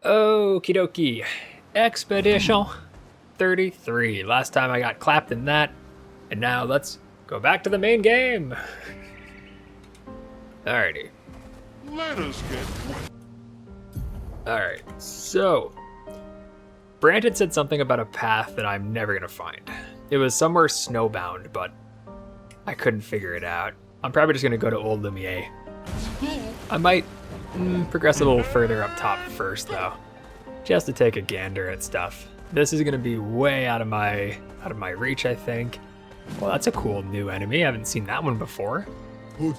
Okie dokie. Expedition 33. Last time I got clapped in that. And now let's go back to the main game. Alrighty. Let us get. Alright, so Brandon said something about a path that I'm never gonna find. It was somewhere snowbound, but I couldn't figure it out. I'm probably just gonna go to Old Lumiere. I might progress a little further up top first, though, just to take a gander at stuff. This is gonna be way out of my reach, I think. Well, that's a cool new enemy. I haven't seen that one before. What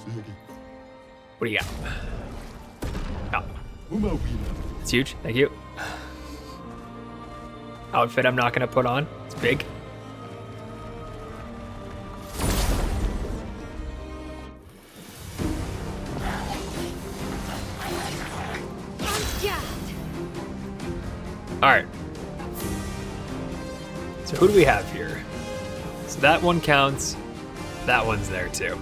do you got? Oh, it's huge. Thank you. Outfit I'm not gonna put on. It's big. Alright. So who do we have here? So that one counts. That one's there too.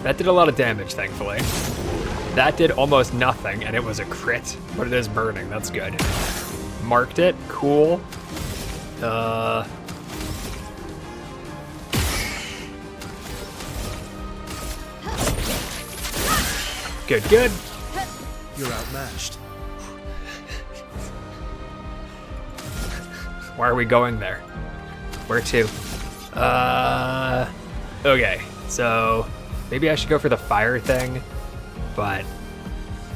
That did a lot of damage, thankfully. That did almost nothing, and it was a crit. But it is burning, that's good. Marked it, cool. Good, good. You're outmatched. Why are we going there? Where to? Okay, so maybe I should go for the fire thing, but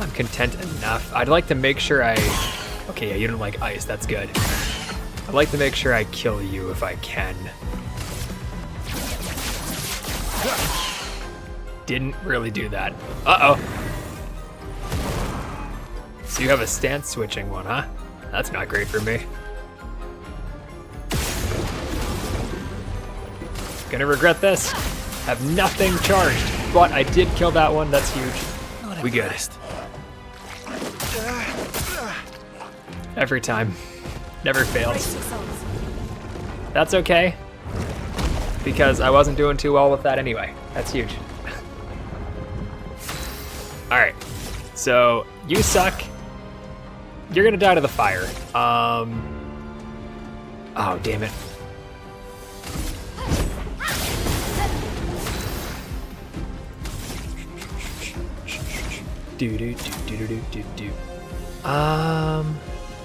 I'm content enough. I'd like to make sure okay, yeah, you don't like ice, that's good. I'd like to make sure I kill you if I can. Didn't really do that. Uh-oh. So you have a stance switching one, huh? That's not great for me. Gonna regret this. Have nothing charged, but I did kill that one. That's huge. We good. Every time. Never fails. That's okay, because I wasn't doing too well with that anyway. That's huge. Alright, so you suck. You're gonna die to the fire. Oh, damn it.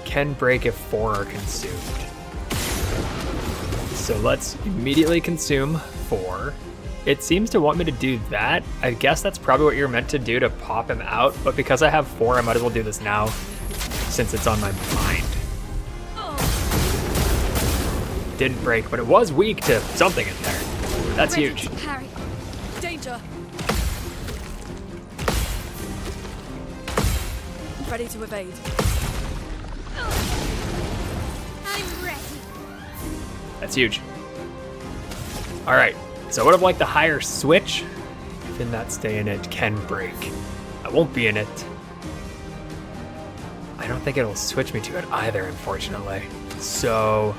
Can break if 4 are consumed. So let's immediately consume 4. It seems to want me to do that. I guess that's probably what you're meant to do to pop him out, but because I have 4, I might as well do this now since it's on my mind. Didn't break, but it was weak to something in there. That's huge. Harry, danger. Ready to evade. I'm ready. That's huge. All right, so I would have liked the higher switch. Can that stay in it? Can break. I won't be in it. I don't think it'll switch me to it either, unfortunately. So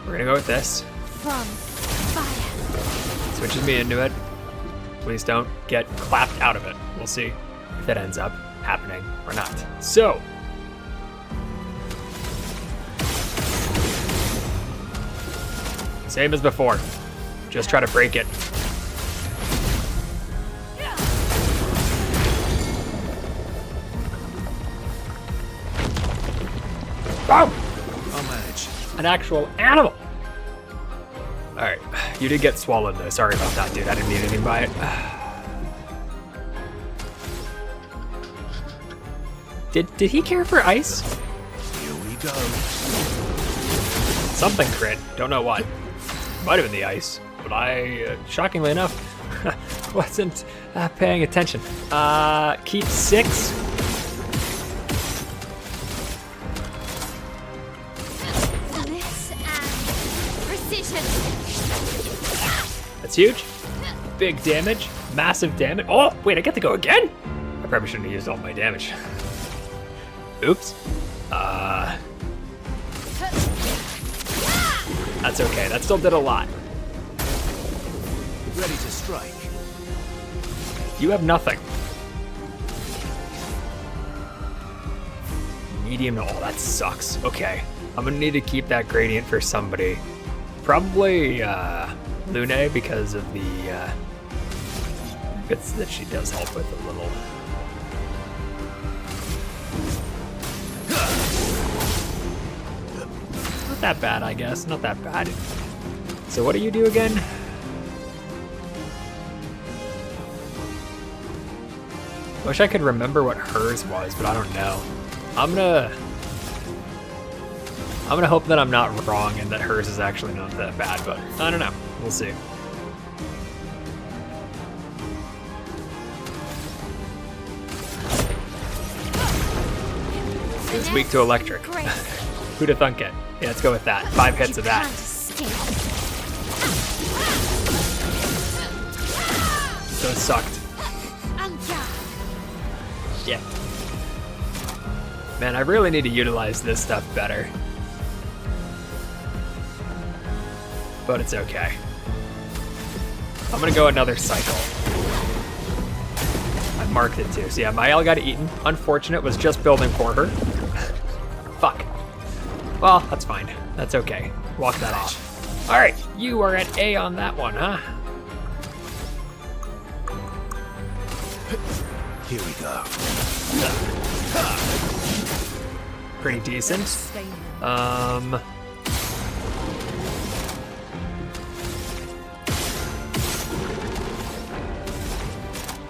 we're gonna go with this. From fire. Switches me into it. Please don't get clapped out of it. We'll see if that ends up happening or not. So same as before. Just try to break it. Boom! I'll manage. An actual animal. All right, you did get swallowed though. Sorry about that, dude. I didn't mean anything by it. Did he care for ice? Here we go. Something crit. Don't know what. Might have been the ice, but I, shockingly enough, wasn't paying attention. Keep 6. This and precision. That's huge. Big damage. Massive damage. Oh, wait, I get to go again? I probably shouldn't have used all my damage. Oops. That's okay. That still did a lot. Ready to strike. You have nothing. medium to all. That sucks. Okay. I'm gonna need to keep that gradient for somebody. Probably Lune, because of the bits that she does help with a little. Not that bad, I guess. Not that bad. So what do you do again? Wish I could remember what hers was, but I don't know. I'm gonna hope that I'm not wrong and that hers is actually not that bad, but I don't know. We'll see. It's weak to electric. Who'da thunk it? Yeah, let's go with that. 5 hits of that. So it sucked. Shit. Man, I really need to utilize this stuff better. But it's okay. I'm gonna go another cycle. I marked it too. So yeah, my L got eaten. Unfortunate, was just building for her. Fuck. Well, that's fine. That's okay. Walk that off. Alright, you are at A on that one, huh? Here we go. Pretty decent.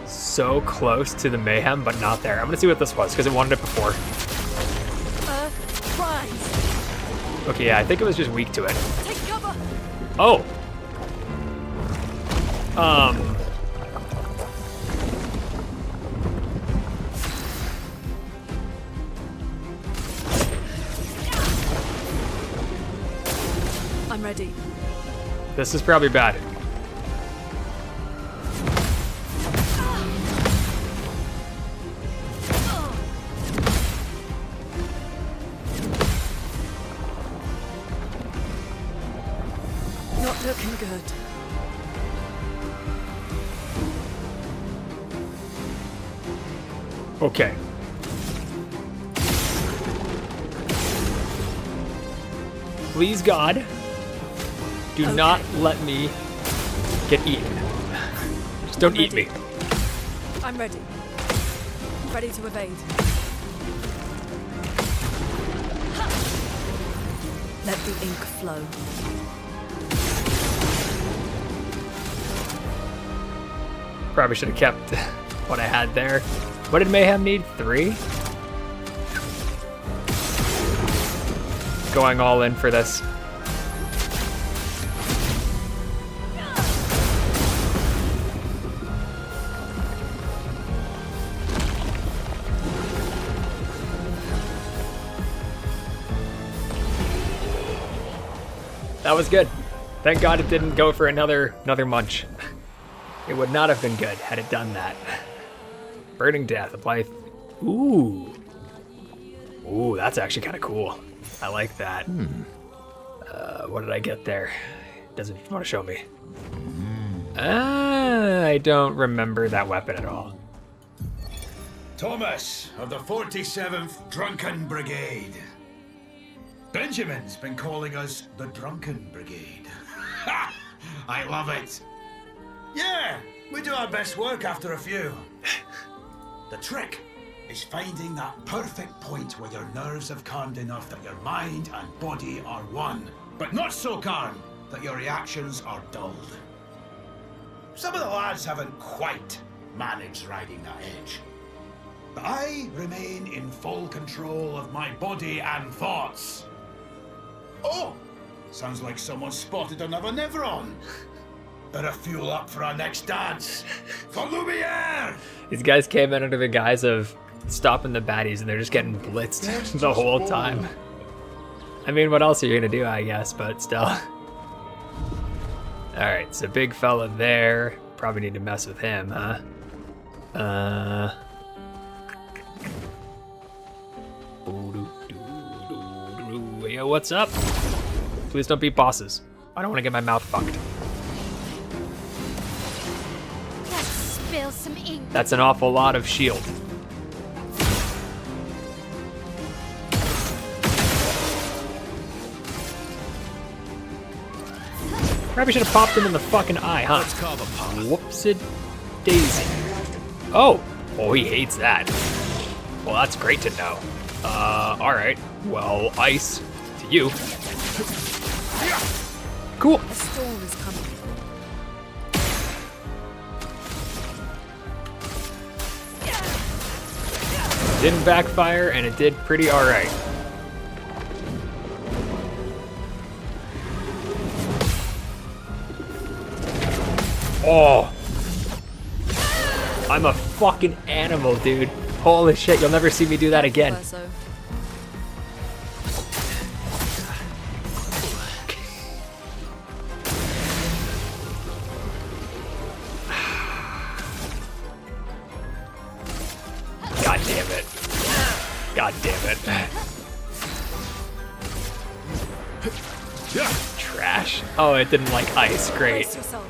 So close to the mayhem, but not there. I'm gonna see what this was, because it wanted it before. Prize. Okay, yeah, I think it was just weak to it. Take cover. Oh! I'm ready. This is probably bad. Not looking good. Okay. Please, God, do not let me get eaten. Just don't eat me. I'm ready. Ready to evade. Let the ink flow. Probably should have kept what I had there. What did Mayhem need? 3? Going all in for this. That was good. Thank God it didn't go for another munch. It would not have been good had it done that. Burning Death, apply. Ooh. Ooh, that's actually kind of cool. I like that. What did I get there? Doesn't want to show me. I don't remember that weapon at all. Thomas of the 47th Drunken Brigade. Benjamin's been calling us the Drunken Brigade. Ha! I love it. Yeah, we do our best work after a few. The trick is finding that perfect point where your nerves have calmed enough that your mind and body are one, but not so calm that your reactions are dulled. Some of the lads haven't quite managed riding that edge. But I remain in full control of my body and thoughts. Oh, sounds like someone spotted another Neveron. Better fuel up for our next dance. For Lumiere! These guys came in under the guise of stopping the baddies, and they're just getting blitzed the whole time. I mean, what else are you gonna do, I guess, but still. Alright, so big fella there. Probably need to mess with him, huh? Yo, what's up? Please don't beat bosses. I don't want to get my mouth fucked. Let's spill some ink. That's an awful lot of shield. Probably should have popped him in the fucking eye, huh? Let's carve a path. Whoopsie daisy. Oh, he hates that. Well, that's great to know. Alright. Well, ice to you. Cool. A storm is coming. Didn't backfire, and it did pretty alright. Oh. I'm a fucking animal, dude. Holy shit, you'll never see me do that again. Verso. God damn it. God damn it. Trash. Oh, it didn't like ice. Great. Brace yourselves.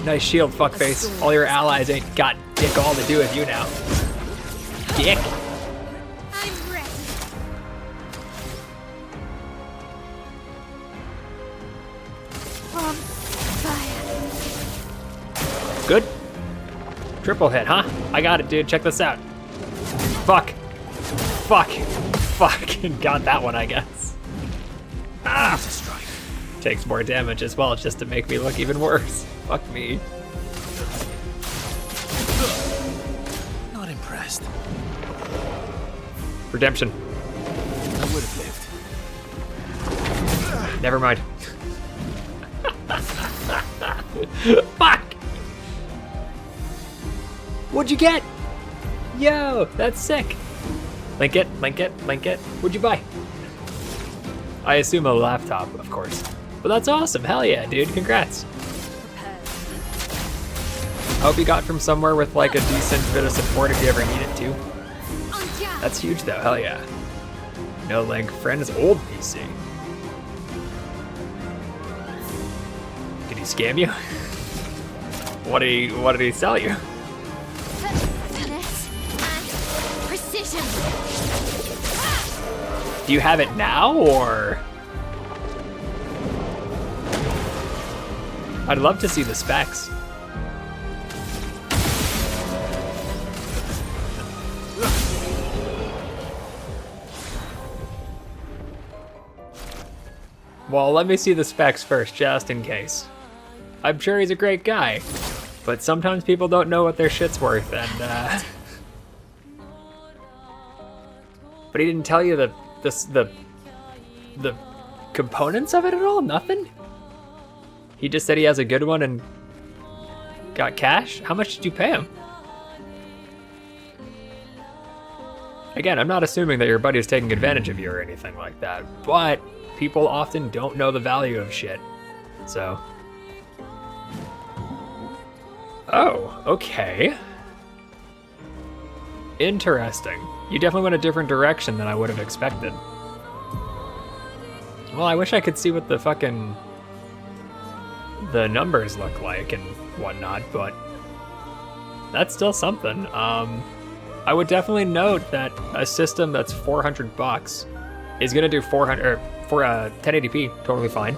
Nice shield, fuckface. All your allies ain't got dick all to do with you now. Dick. I'm ready. On fire. Good. Triple hit, huh? I got it, dude. Check this out. Fuck. Fuck. Fucking got that one, I guess. Ah! Strike. Takes more damage as well, just to make me look even worse. Fuck me. Not impressed. Redemption. I would have lived. Never mind. Fuck! What'd you get? Yo, that's sick. Link it, link it, link it. What'd you buy? I assume a laptop, of course. But that's awesome. Hell yeah, dude. Congrats. Prepare. I hope you got from somewhere with like a decent bit of support if you ever need it to. On job. That's huge though. Hell yeah. No link. Friend's old PC. Did he scam you? What did he sell you? Finesse and precision. Do you have it now, or? I'd love to see the specs. Well, let me see the specs first, just in case. I'm sure he's a great guy, but sometimes people don't know what their shit's worth, and But he didn't tell you the components of it at all? Nothing? He just said he has a good one and got cash? How much did you pay him? Again, I'm not assuming that your buddy's taking advantage of you or anything like that, but people often don't know the value of shit. So. Oh, okay. Interesting. You definitely went a different direction than I would have expected. Well, I wish I could see what the fucking the numbers look like and whatnot, but that's still something. I would definitely note that a system that's $400 is gonna do 400 or for 1080p, totally fine.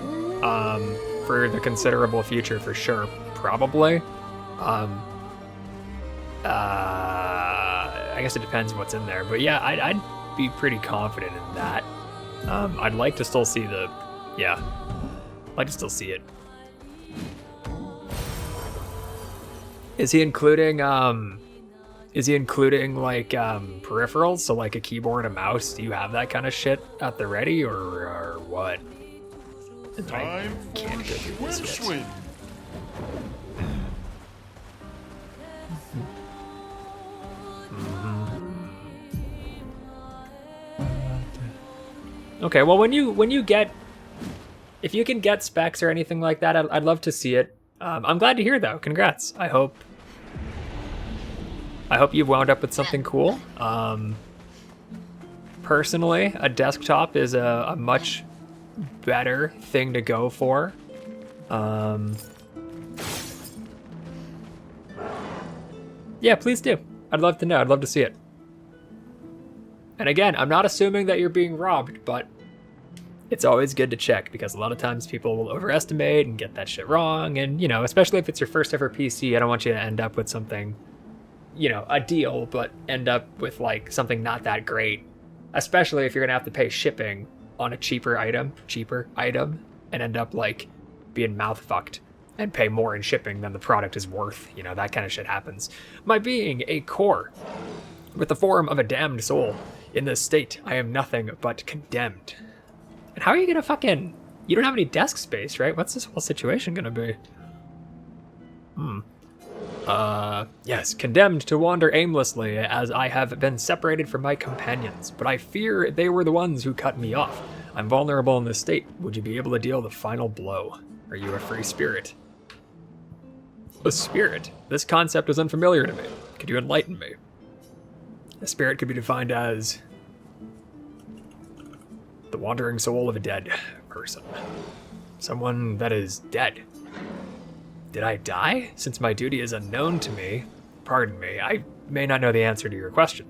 For the considerable future, for sure, probably. I guess it depends what's in there, but yeah, I'd be pretty confident in that. I'd like to still see the, yeah, I'd like to still see it. Is he including like peripherals, so like a keyboard, a mouse? Do you have that kind of shit at the ready, or what? Time can't for go through this swim, yet. swim. Okay, well, when you get, if you can get specs or anything like that, I'd love to see it. I'm glad to hear though. Congrats. I hope you've wound up with something cool. Personally, a desktop is a much better thing to go for. Yeah, please do. I'd love to know. I'd love to see it. And again, I'm not assuming that you're being robbed, but It's always good to check because a lot of times people will overestimate and get that shit wrong. And, you know, especially if it's your first ever PC, I don't want you to end up with something, you know, a deal, but end up with like something not that great. Especially if you're going to have to pay shipping on a cheaper item, and end up like being mouth fucked and pay more in shipping than the product is worth. You know, that kind of shit happens. My being a core with the form of a damned soul. In this state, I am nothing but condemned. And how are you gonna fucking... You don't have any desk space, right? What's this whole situation gonna be? Yes, condemned to wander aimlessly as I have been separated from my companions, but I fear they were the ones who cut me off. I'm vulnerable in this state. Would you be able to deal the final blow? Are you a free spirit? A spirit? This concept is unfamiliar to me. Could you enlighten me? A spirit could be defined as the wandering soul of a dead person. Someone that is dead. Did I die? Since my duty is unknown to me, pardon me, I may not know the answer to your question,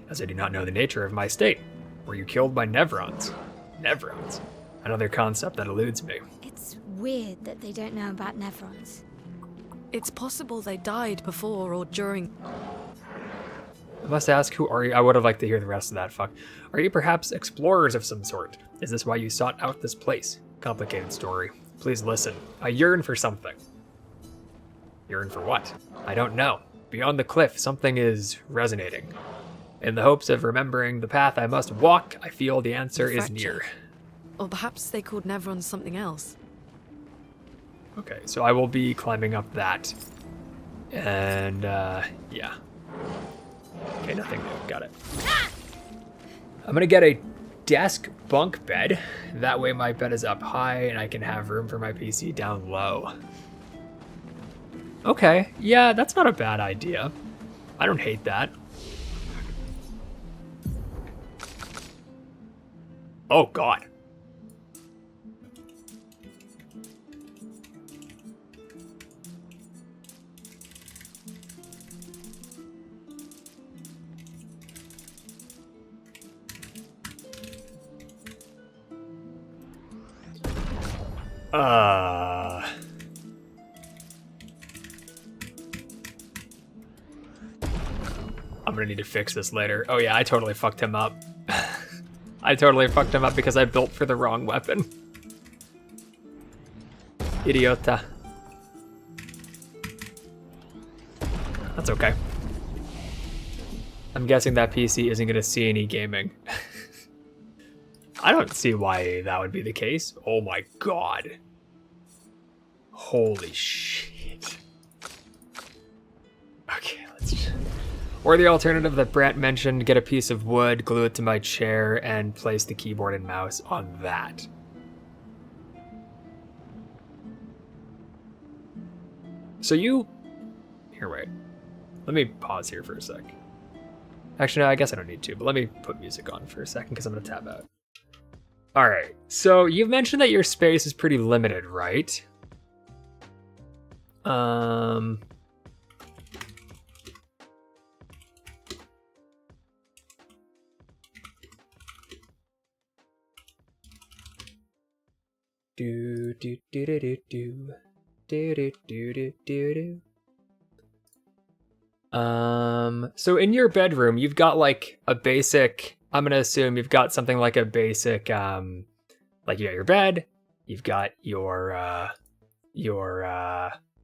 as I do not know the nature of my state. Were you killed by Nevrons? Nevrons? Another concept that eludes me. It's weird that they don't know about Nevrons. It's possible they died before or during. I must ask, who are you? I would have liked to hear the rest of that, fuck. Are you perhaps explorers of some sort? Is this why you sought out this place? Complicated story. Please listen. I yearn for something. Yearn for what? I don't know. Beyond the cliff, something is resonating. In the hopes of remembering the path I must walk, I feel the answer is near. Or perhaps they called Nevrons something else. Okay, so I will be climbing up that. And, yeah. Okay, nothing new. Got it. I'm gonna get a desk bunk bed. That way my bed is up high and I can have room for my PC down low. Okay, yeah, that's not a bad idea. I don't hate that. Oh, God. I'm gonna need to fix this later. Oh yeah, I totally fucked him up. I totally fucked him up because I built for the wrong weapon. Idiota. That's okay. I'm guessing that PC isn't gonna see any gaming. I don't see why that would be the case. Oh my God. Holy shit. Okay, let's... Or the alternative that Brant mentioned, get a piece of wood, glue it to my chair, and place the keyboard and mouse on that. So you... Here, wait. Let me pause here for a sec. Actually, no, I guess I don't need to, but let me put music on for a second because I'm going to tab out. Alright, so you've mentioned that your space is pretty limited, right? Do do do do do do do do do do do. So in your bedroom, you've got like a basic. I'm gonna assume you've got something like a basic, like you got your bed, you've got your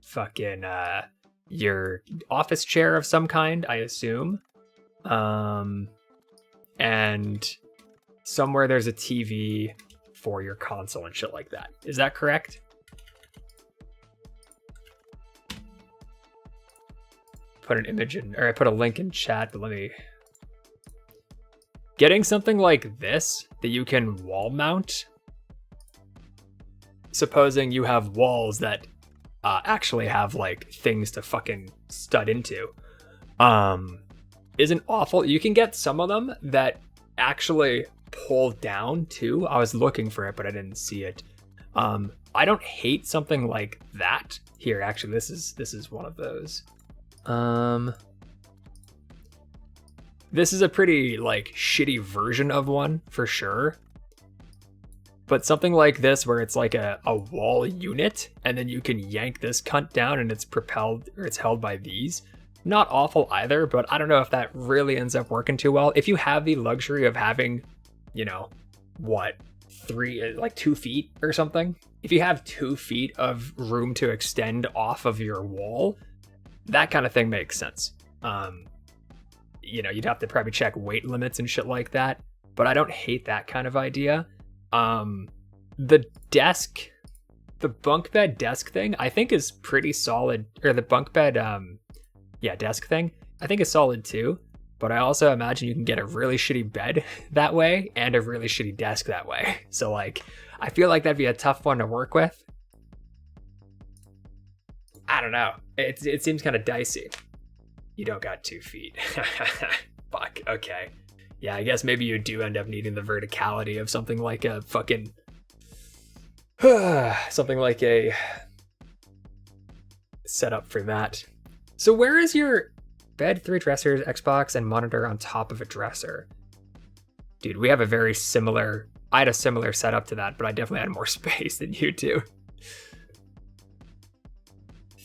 fucking your office chair of some kind, I assume, and somewhere there's a TV for your console and shit like that. Is that correct? Put an image in, or I put a link in chat, but let me... Getting something like this that you can wall mount, supposing you have walls that actually have like things to fucking stud into, isn't awful. You can get some of them that actually pull down too. I was looking for it, but I didn't see it. I don't hate something like that. Here, actually, this is one of those. This is a pretty like shitty version of one for sure. But something like this where it's like a wall unit and then you can yank this cunt down and it's propelled or it's held by these. Not awful either, but I don't know if that really ends up working too well. If you have the luxury of having, you know, what, 2 feet or something? If you have 2 feet of room to extend off of your wall, that kind of thing makes sense. You know, you'd have to probably check weight limits and shit like that, but I don't hate that kind of idea. The bunk bed desk thing, I think is pretty solid, or the bunk bed, desk thing, I think is solid too, but I also imagine you can get a really shitty bed that way and a really shitty desk that way. So like, I feel like that'd be a tough one to work with. I don't know. It seems kind of dicey. You don't got 2 feet. Fuck, okay. Yeah, I guess maybe you do end up needing the verticality of something like a fucking... something like a setup for that. So where is your bed, 3 dressers, Xbox, and monitor on top of a dresser? Dude, we have a very similar... I had a similar setup to that, but I definitely had more space than you do.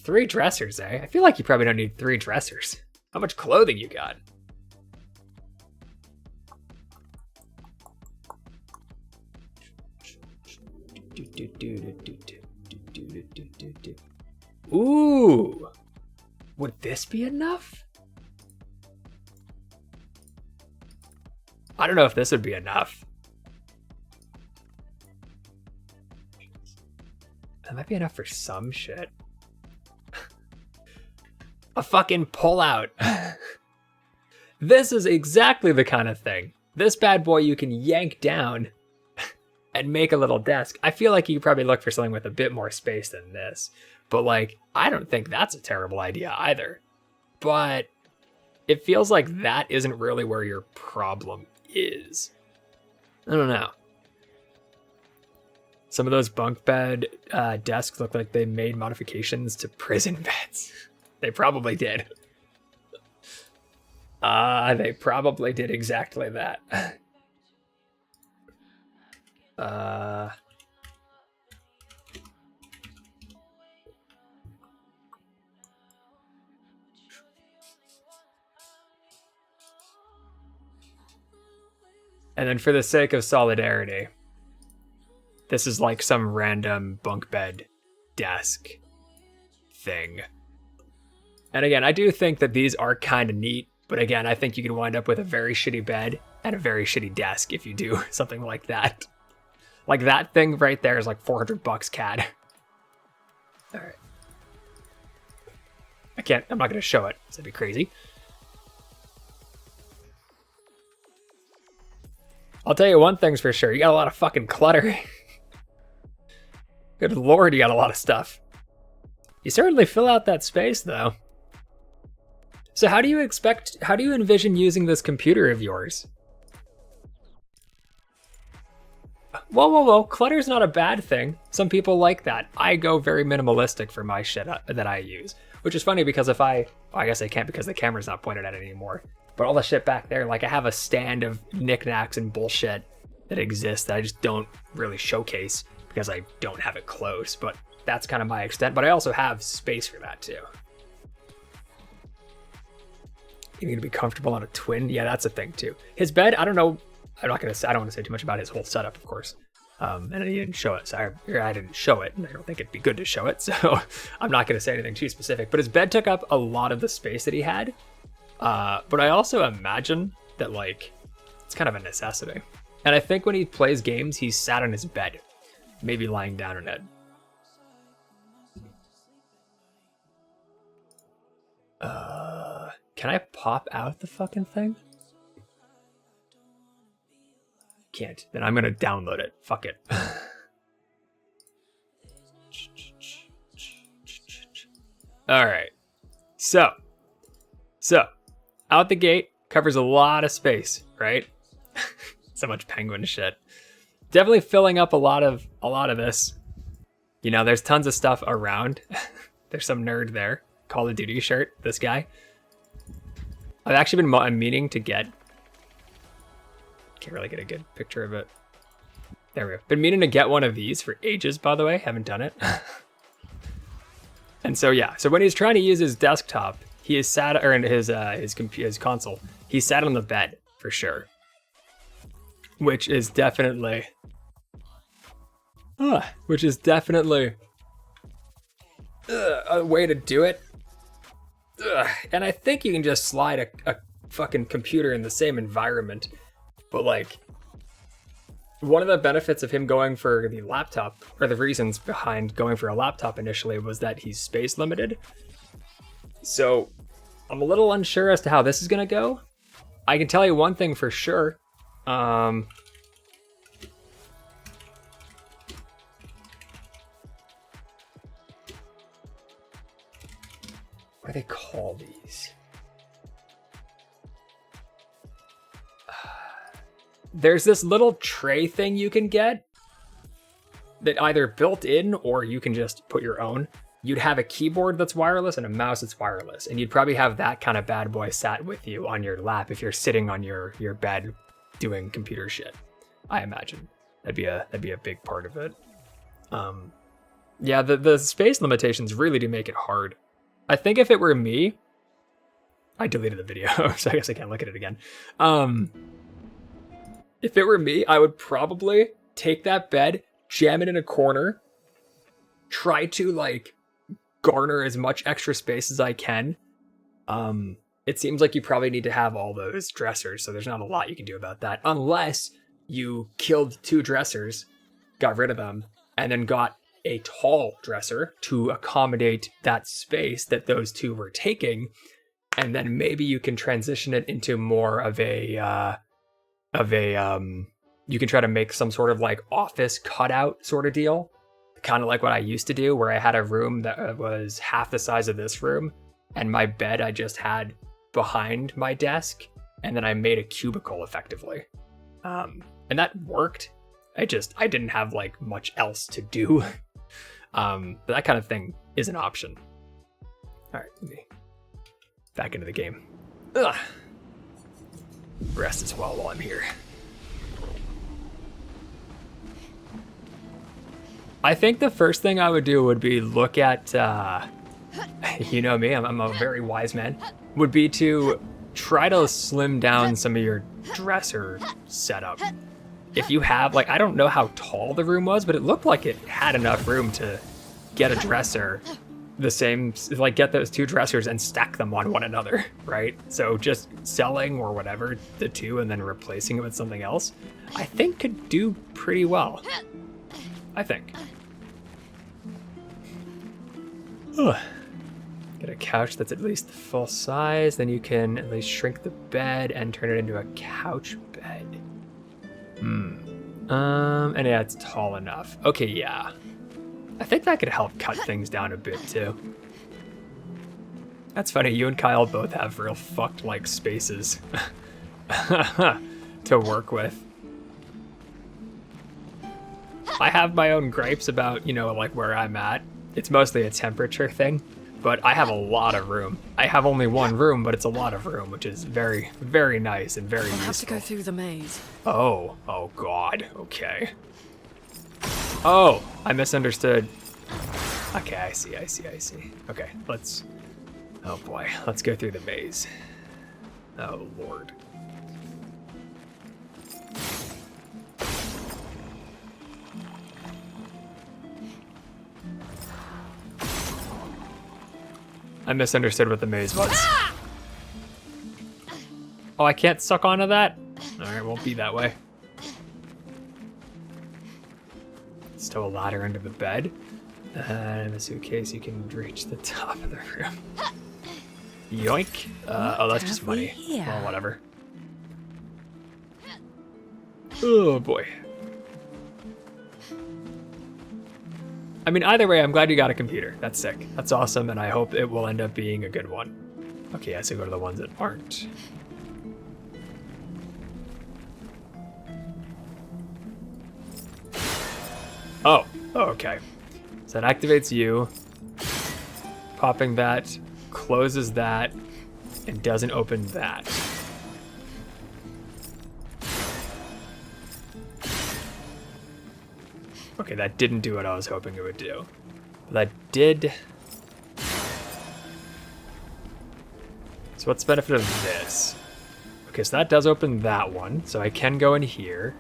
3 dressers, eh? I feel like you probably don't need 3 dressers. How much clothing you got? Ooh! Would this be enough? I don't know if this would be enough. That might be enough for some shit. A fucking pull-out. This is exactly the kind of thing. This bad boy you can yank down and make a little desk. I feel like you could probably look for something with a bit more space than this. But like, I don't think that's a terrible idea either. But it feels like that isn't really where your problem is. I don't know. Some of those bunk bed desks look like they made modifications to prison beds. They probably did. They probably did exactly that. And then for the sake of solidarity, this is like some random bunk bed desk thing. And again, I do think that these are kind of neat, but again, I think you could wind up with a very shitty bed and a very shitty desk if you do something like that. Like that thing right there is like $400 CAD. All right. I'm not going to show it. That'd be crazy. I'll tell you one thing's for sure. You got a lot of fucking clutter. Good lord, you got a lot of stuff. You certainly fill out that space though. So how do you envision using this computer of yours? Whoa. Clutter's not a bad thing. Some people like that. I go very minimalistic for my shit that I use. Which is funny because I guess I can't because the camera's not pointed at it anymore. But all the shit back there, like I have a stand of knickknacks and bullshit that exists that I just don't really showcase because I don't have it close. But that's kind of my extent. But I also have space for that too. You're gonna be comfortable on a twin? Yeah, that's a thing too. His bed, I don't know. I don't want to say too much about his whole setup, of course. And he didn't show it, so I didn't show it, and I don't think it'd be good to show it, so I'm not going to say anything too specific. But his bed took up a lot of the space that he had. But I also imagine that, like, it's kind of a necessity. And I think when he plays games, he's sat on his bed, maybe lying down in it. Can I pop out the fucking thing? Can't. Then I'm gonna download it. Fuck it. All right. So out the gate covers a lot of space, right? So much penguin shit. Definitely filling up a lot of this. You know, there's tons of stuff around. There's some nerd there. Call of Duty shirt. This guy. I've actually been meaning to get. Can't really get a good picture of it. There we go. Been meaning to get one of these for ages, by the way. Haven't done it. And so yeah, so when he's trying to use his desktop, he is sat, or in his console, he sat on the bed for sure, which is definitely a way to do it. And I think you can just slide a fucking computer in the same environment, but like, one of the benefits of him going for the laptop, or the reasons behind going for a laptop initially, was that he's space limited. So I'm a little unsure as to how this is gonna go. I can tell you one thing for sure. What do they call these? There's this little tray thing you can get that either built in or you can just put your own. You'd have a keyboard that's wireless and a mouse that's wireless, and you'd probably have that kind of bad boy sat with you on your lap if you're sitting on your bed doing computer shit. I imagine that'd be a big part of it. Yeah, the space limitations really do make it hard. I think if it were me, I deleted the video, so I guess I can't look at it again. If it were me, I would probably take that bed, jam it in a corner, try to like garner as much extra space as I can. It seems like you probably need to have all those dressers, so there's not a lot you can do about that, unless you killed 2 dressers, got rid of them, and then got a tall dresser to accommodate that space that those 2 were taking, and then maybe you can transition it into more of a you can try to make some sort of like office cutout sort of deal, kind of like what I used to do, where I had a room that was half the size of this room, and my bed I just had behind my desk, and then I made a cubicle effectively, and that worked. I didn't have like much else to do. But that kind of thing is an option. All right, let me back into the game. Ugh. Rest as well while I'm here. I think the first thing I would do would be look at, you know me, I'm a very wise man, would be to try to slim down some of your dresser setup. If you have, like, I don't know how tall the room was, but it looked like it had enough room to get a dresser the same, like get those 2 dressers and stack them on one another, right? So just selling or whatever the 2 and then replacing it with something else, I think could do pretty well. I think. Ugh. Get a couch that's at least full size, then you can at least shrink the bed and turn it into a couch bed. And yeah, it's tall enough. Okay, yeah. I think that could help cut things down a bit too. That's funny, you and Kyle both have real fucked like spaces to work with. I have my own gripes about, you know, like where I'm at. It's mostly a temperature thing, but I have a lot of room. I have only one room, but it's a lot of room, which is very, very nice and very useful. I have to go through the maze. Oh God, okay. Oh, I misunderstood. Okay, I see. Okay, oh boy, let's go through the maze. Oh Lord. I misunderstood what the maze was. Oh, I can't suck onto that? Alright, won't be that way. Stow a ladder under the bed. And in the suitcase, you can reach the top of the room. Yoink. Oh, that's just money. Well, whatever. Oh, boy. I mean, either way, I'm glad you got a computer. That's sick. That's awesome, and I hope it will end up being a good one. Okay, I so go to the ones that aren't. Oh, okay. So that activates you. Popping that closes that and doesn't open that. Okay, that didn't do what I was hoping it would do. But that did... So what's the benefit of this? Okay, so that does open that one, so I can go in here.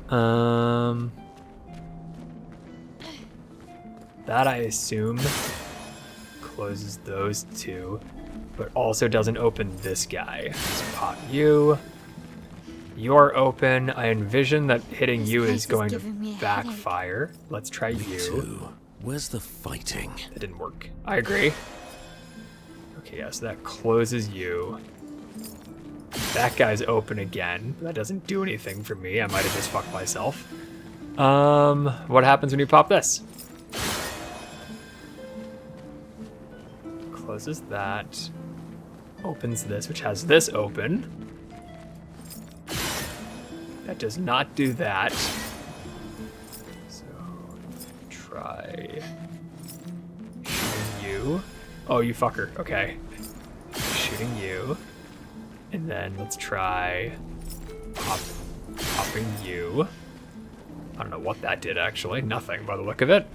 That I assume closes those two, but also doesn't open this guy. So pop you. You're open. I envision that hitting This you place is is going to giving me a backfire. Let's try you. Two. Where's the fighting? That didn't work. I agree. Okay, yeah, so that closes you. That guy's open again. That doesn't do anything for me. I might have just fucked myself. What happens when you pop this? Closes that. Opens this, which has this open. That does not do that. So, try shooting you. Oh, you fucker. Okay. Shooting you. And then let's try popping you. I don't know what that did, actually. Nothing by the look of it.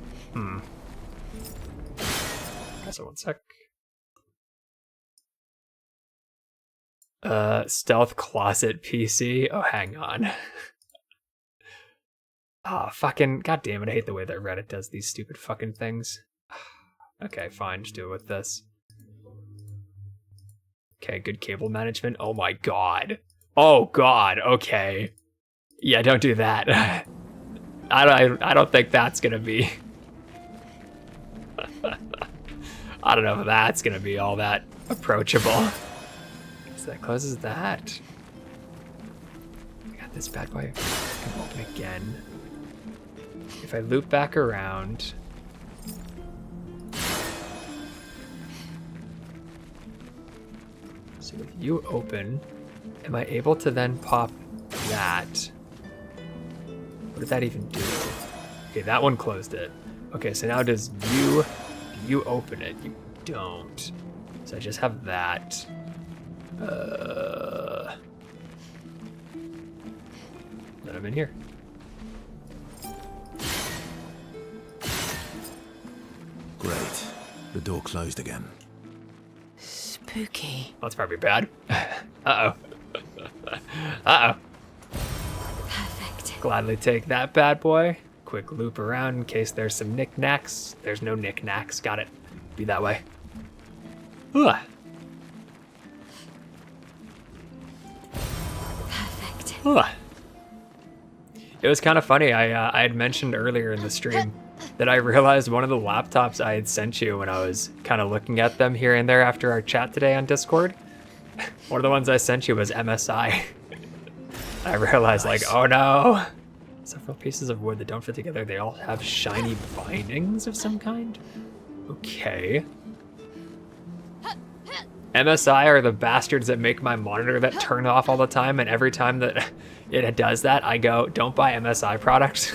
So one sec. Stealth closet PC. Oh, hang on. Ah, fucking goddamn it! I hate the way that Reddit does these stupid fucking things. Okay, fine, just do it with this. Okay, good cable management. Oh my god. Oh god. Okay. Yeah, don't do that. I don't think that's gonna be. I don't know if that's gonna be all that approachable. So that closes that. I got this bad boy. I can open again. If I loop back around. So with you open, am I able to then pop that? What did that even do? Okay, that one closed it. Okay, so now do you open it? You don't. So I just have that. Then I'm in here. Great. The door closed again. Spooky. That's probably bad. Uh-oh. Uh-oh. Perfect. Gladly take that bad boy. Quick loop around in case there's some knickknacks. There's no knickknacks. Got it. Be that way. Ugh. Perfect. Ugh. It was kind of funny. I had mentioned earlier in the stream that I realized one of the laptops I had sent you when I was kind of looking at them here and there after our chat today on Discord. One of the ones I sent you was MSI. I realized, like, oh no. Several pieces of wood that don't fit together. They all have shiny bindings of some kind. Okay. MSI are the bastards that make my monitor that turn off all the time, and every time that it does that, I go, don't buy MSI products.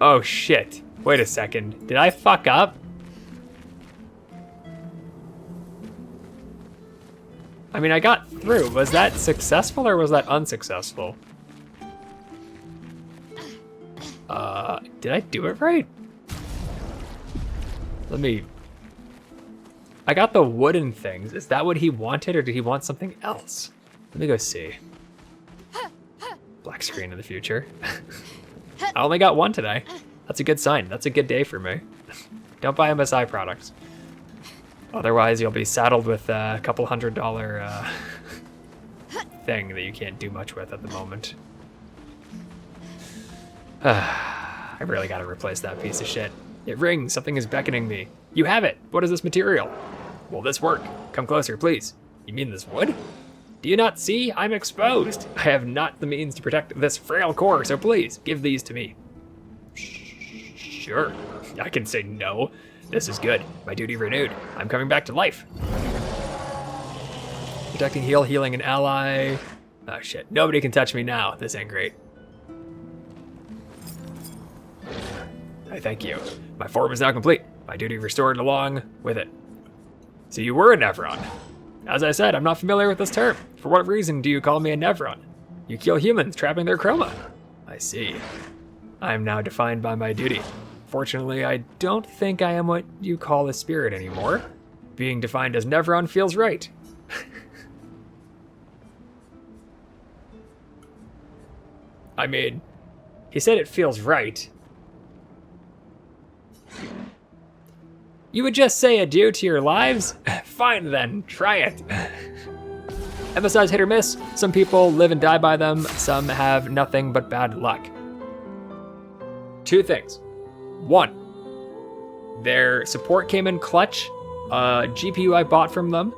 Oh shit. Wait a second. Did I fuck up? I mean, I got through. Was that successful or was that unsuccessful? Did I do it right? I got the wooden things. Is that what he wanted or did he want something else? Let me go see. Black screen in the future. I only got one today. That's a good sign. That's a good day for me. Don't buy MSI products. Otherwise, you'll be saddled with a couple $100 thing that you can't do much with at the moment. I really gotta replace that piece of shit. It rings. Something is beckoning me. You have it. What is this material? Will this work? Come closer, please. You mean this wood? Do you not see? I'm exposed. I have not the means to protect this frail core, so please, give these to me. Sure. I can say no. This is good. My duty renewed. I'm coming back to life. Protecting, healing an ally. Oh shit. Nobody can touch me now. This ain't great. I thank you. My form is now complete. My duty restored along with it. So you were a Nevron. As I said, I'm not familiar with this term. For what reason do you call me a Nevron? You kill humans, trapping their chroma. I see. I am now defined by my duty. Fortunately, I don't think I am what you call a spirit anymore. Being defined as Nevron feels right. I mean, he said it feels right. You would just say adieu to your lives? Fine then, try it. Emphasize hit or miss. Some people live and die by them. Some have nothing but bad luck. Two things. One, their support came in clutch. GPU I bought from them,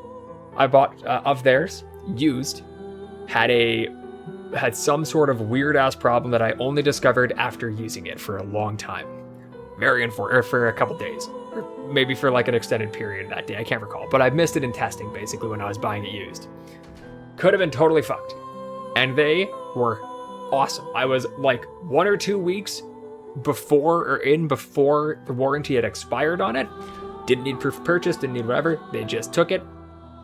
I bought of theirs, used, had some sort of weird ass problem that I only discovered after using it for a long time. For a couple days, or maybe for like an extended period that day, I can't recall, but I missed it in testing basically when I was buying it used. Could have been totally fucked. And they were awesome. I was like 1 or 2 weeks before the warranty had expired on it. Didn't need proof of purchase, didn't need whatever. They just took it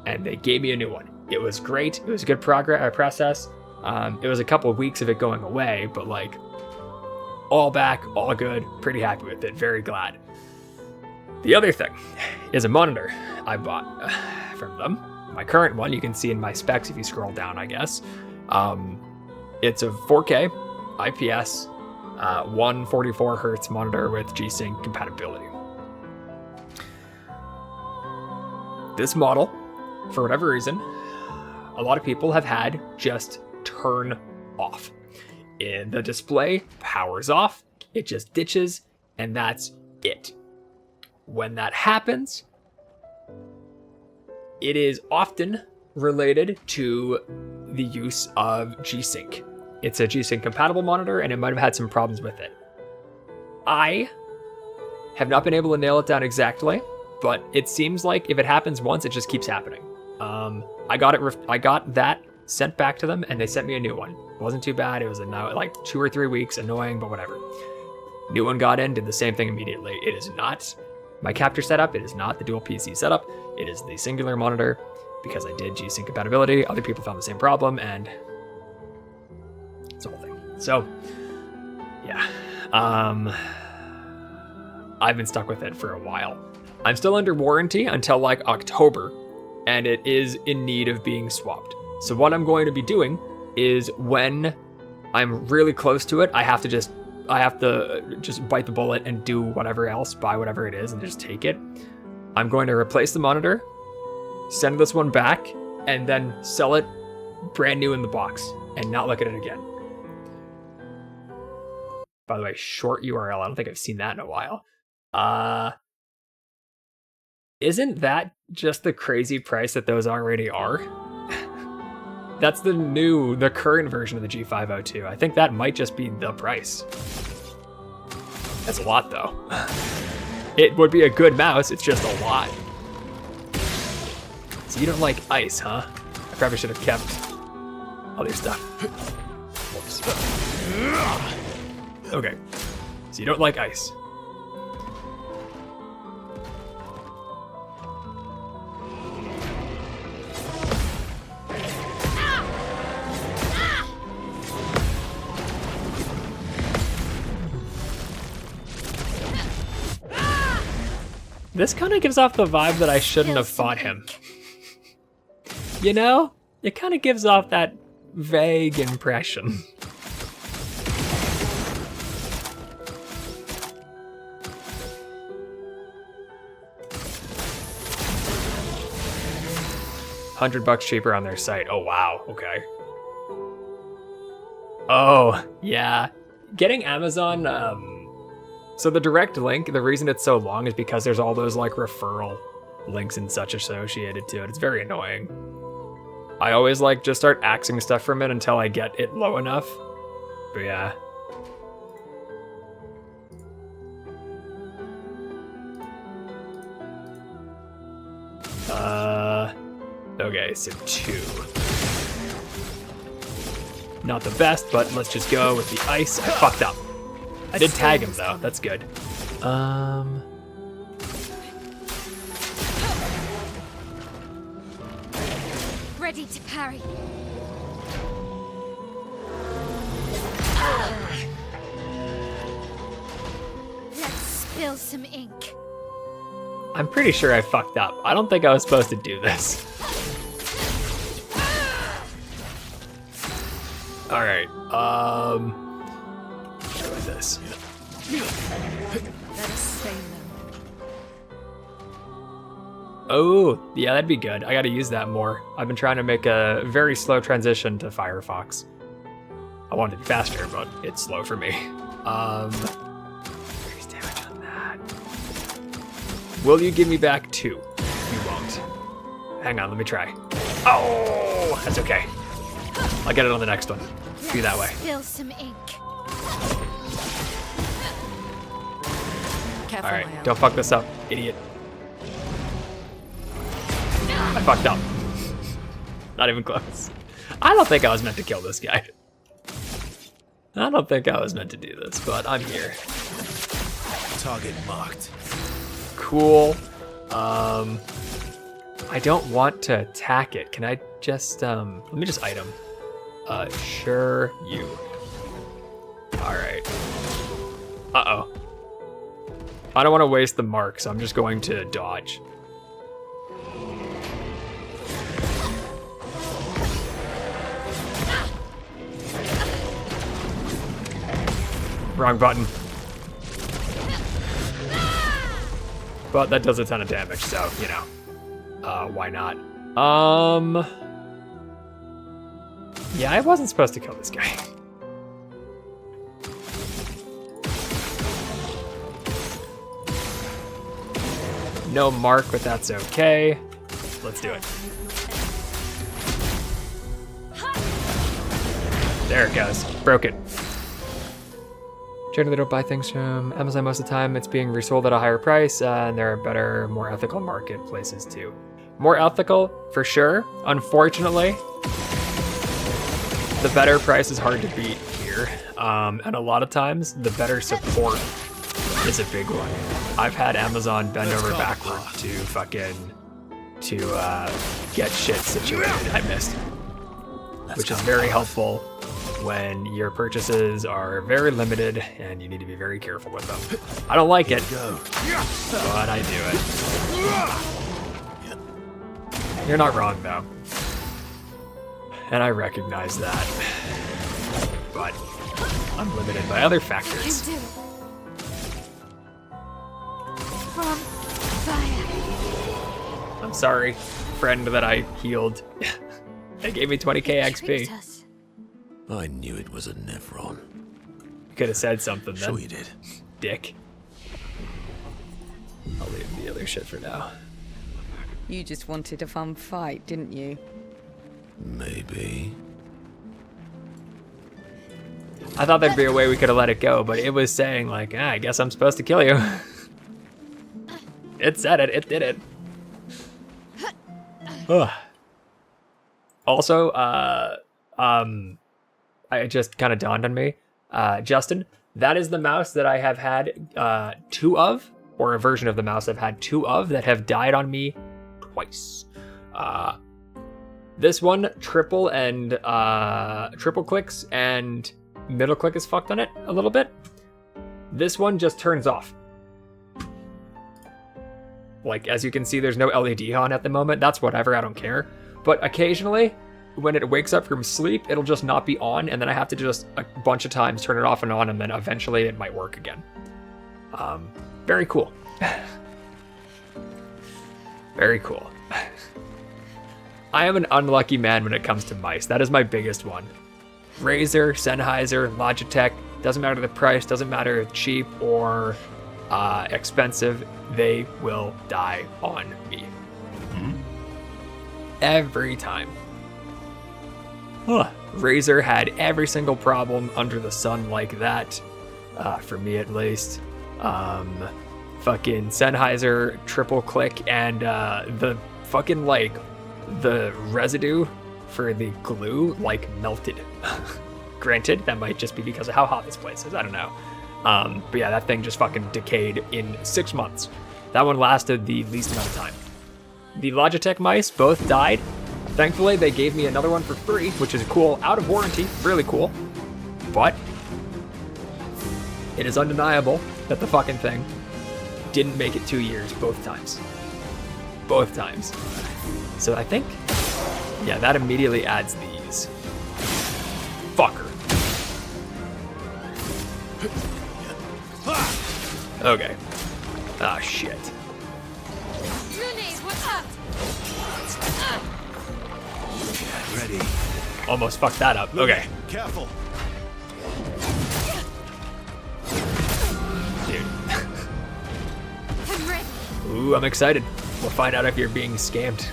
and they gave me a new one. It was great. It was a good process. It was a couple of weeks of it going away, but like all back, all good, pretty happy with it, very glad. The other thing is a monitor I bought from them. My current one, you can see in my specs if you scroll down, I guess. It's a 4K IPS 144 hertz monitor with G-Sync compatibility. This model, for whatever reason, a lot of people have had just turn off. The display powers off, it just ditches, and that's it. When that happens, it is often related to the use of G-Sync. It's a G-Sync compatible monitor, and it might have had some problems with it. I have not been able to nail it down exactly, but it seems like if it happens once, it just keeps happening. I got that sent back to them, and they sent me a new one. It wasn't too bad. It was like 2 or 3 weeks, annoying, but whatever. New one got in, did the same thing immediately. It is not my capture setup. It is not the dual PC setup. It is the singular monitor because I did G-Sync compatibility. Other people found the same problem, and it's a whole thing. So, yeah. I've been stuck with it for a while. I'm still under warranty until like October, and it is in need of being swapped. So what I'm going to be doing is when I'm really close to it, I have to just bite the bullet and do whatever else, buy whatever it is, and just take it. I'm going to replace the monitor, send this one back, and then sell it brand new in the box and not look at it again. By the way, short URL. I don't think I've seen that in a while. Isn't that just the crazy price that those already are? That's the current version of the G502. I think that might just be the price. That's a lot though. It would be a good mouse, it's just a lot. So you don't like ice, huh? I probably should have kept other stuff. Whoops. Okay, so you don't like ice. This kind of gives off the vibe that I shouldn't have fought him. You know? It kind of gives off that vague impression. $100 cheaper on their site. Oh, wow. Okay. Oh, yeah. Getting Amazon, so the direct link, the reason it's so long is because there's all those like referral links and such associated to it. It's very annoying. I always like just start axing stuff from it until I get it low enough. But yeah. Okay, so 2. Not the best, but let's just go with the ice. I fucked up. I did tag him though, that's good. ready to parry. Let's spill some ink. I'm pretty sure I fucked up. I don't think I was supposed to do this. All right. Let's go with this. Let us stain them. Oh, yeah, that'd be good. I gotta use that more. I've been trying to make a very slow transition to Firefox. I want it to be faster, but it's slow for me. Increase damage on that. Will you give me back 2? You won't. Hang on, let me try. Oh, that's okay. I'll get it on the next one. Be that way. Spill some ink. Careful, All right, Maya. don't fuck this up, idiot. I fucked up. Not even close. I don't think I was meant to kill this guy. I don't think I was meant to do this, but I'm here. Target marked. Cool. I don't want to attack it. Can I just, let me just item. Sure you. All right. Uh-oh. I don't want to waste the mark, so I'm just going to dodge. Wrong button. But that does a ton of damage, so, you know. Why not? Yeah, I wasn't supposed to kill this guy. No mark, but that's okay. Let's do it. There it goes. Broke it. Generally don't buy things from Amazon most of the time. It's being resold at a higher price, and there are better, more ethical marketplaces too. More ethical, for sure. Unfortunately, the better price is hard to beat here. And a lot of times, the better support is a big one. I've had Amazon bend over backward to get shit situated. I missed. Which is very helpful when your purchases are very limited and you need to be very careful with them. I don't like it, but I do it. You're not wrong though. And I recognize that. But I'm limited by other factors. Can do it. On fire. I'm sorry, friend that I healed. They gave me 20k XP. Tricked us. I knew it was a Nephron. You could have said something then. Sure you did. Dick. I'll leave the other shit for now. You just wanted a fun fight, didn't you? Maybe. I thought there'd be a way we could have let it go, but it was saying like, I guess I'm supposed to kill you. It said it, it did it. Ugh. Also, it just kind of dawned on me, Justin, that is the mouse that I have had 2 of, or a version of the mouse I've had 2 of that have died on me twice. This one, triple clicks and middle click is fucked on it a little bit. This one just turns off. Like, as you can see, there's no LED on at the moment. That's whatever, I don't care. But occasionally, when it wakes up from sleep, it'll just not be on, and then I have to just a bunch of times turn it off and on, and then eventually it might work again. Very cool. Very cool. I am an unlucky man when it comes to mice. That is my biggest one. Razer, Sennheiser, Logitech, doesn't matter the price, doesn't matter if cheap or expensive, they will die on me. Every time. Razer had every single problem under the sun like that, for me at least. Fucking Sennheiser triple click and the fucking like the residue for the glue like melted. Granted, that might just be because of how hot this place is. I don't know. But yeah, that thing just fucking decayed in 6 months. That one lasted the least amount of time. The Logitech mice both died Thankfully, they gave me another one for free, which is cool, out of warranty, really cool. But it is undeniable that the fucking thing didn't make it 2 years both times. Both times. So I think, yeah, that immediately adds these. Fucker. Okay. Ah, shit. Rooney, what's up? Ready. Almost fucked that up. Okay. Careful. Dude. I'm ready. Ooh, I'm excited. We'll find out if you're being scammed.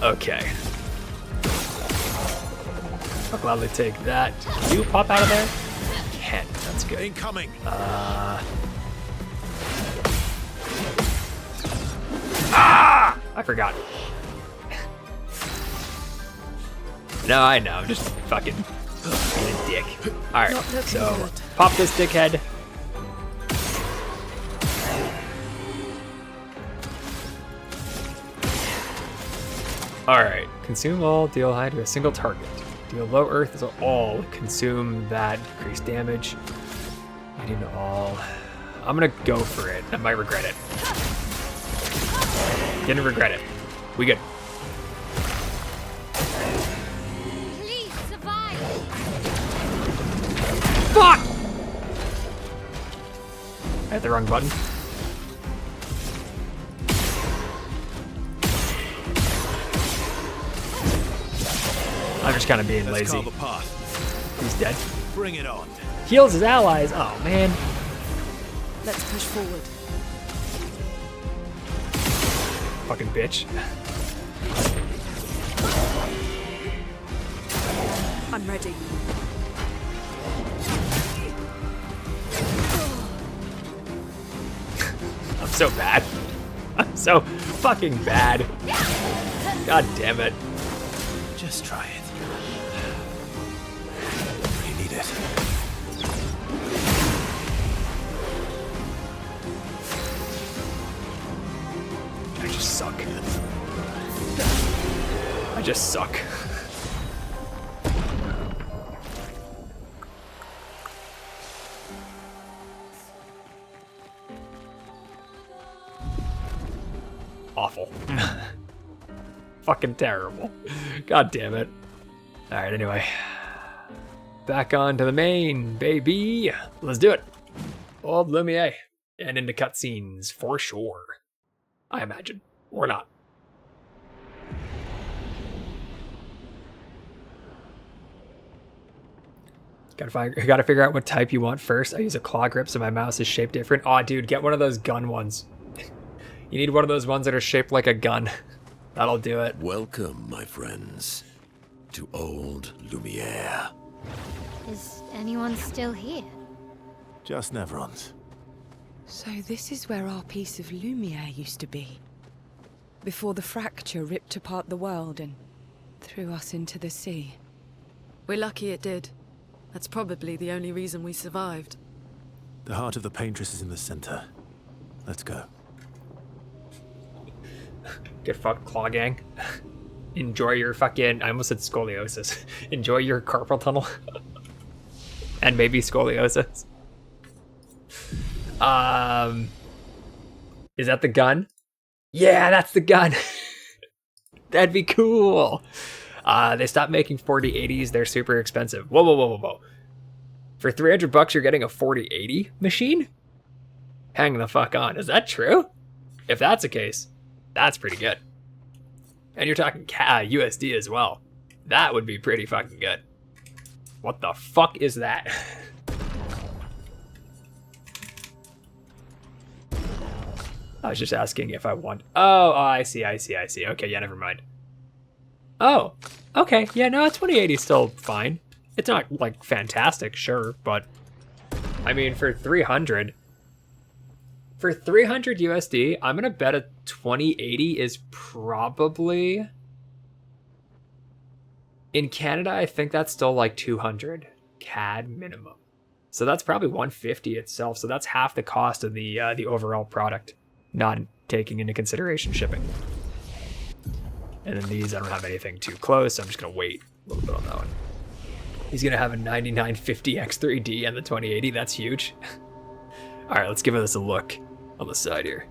Okay. I'll gladly take that. Can you pop out of there? You can. That's good. Incoming. I forgot. No, I know. I'm just fucking being a dick. Alright, Not looking so good. pop this dickhead. Alright, consume all, deal high to a single target. Deal low earth is all. Consume that, increase damage. Medium to all. I'm gonna go for it. I might regret it. Didn't regret it. We good. Please survive. Fuck! I hit the wrong button. I'm just kind of being Let's lazy. carve a path. He's dead. Bring it on. Heals his allies. Oh, man. Let's push forward. Fucking bitch. I'm ready. I'm so bad. I'm so fucking bad. God damn it. Just try it. You need it. I just suck. I just suck. Awful. Fucking terrible. God damn it. Alright, anyway. Back on to the main, baby. Let's do it. Old Lumiere. And into cutscenes, for sure. I imagine. Or not. Gotta figure out what type you want first. I use a claw grip, so my mouse is shaped different. Aw, dude, get one of those gun ones. You need one of those ones that are shaped like a gun. That'll do it. Welcome, my friends, to old Lumiere. Is anyone still here? Just Nevrons. So this is where our piece of Lumiere used to be. Before the fracture ripped apart the world and threw us into the sea. We're lucky it did. That's probably the only reason we survived. The heart of the paintress is in the center. Let's go. Get fucked, Claw Gang. Enjoy your fucking... I almost said scoliosis. Enjoy your carpal tunnel. And maybe scoliosis. Is that the gun? Yeah, that's the gun. That'd be cool. They stopped making 4080s. They're super expensive. Whoa, whoa, whoa, whoa, whoa. For $300, you're getting a 4080 machine? Hang the fuck on. Is that true? If that's the case, that's pretty good. And you're talking USD as well. That would be pretty fucking good. What the fuck is that? I was just asking if I want... Oh, I see. Okay, yeah, never mind. Oh, okay. Yeah, no, 2080 is still fine. It's not, like, fantastic, sure, but... I mean, for 300... For 300 USD, I'm gonna bet a 2080 is probably... In Canada, I think that's still like 200 CAD minimum. So that's probably 150 itself. So that's half the cost of the overall product, not taking into consideration shipping. And then these, I don't have anything too close, so I'm just gonna wait a little bit on that one. He's gonna have a 9950 X3D and the 2080, that's huge. All right, let's give this a look on the side here.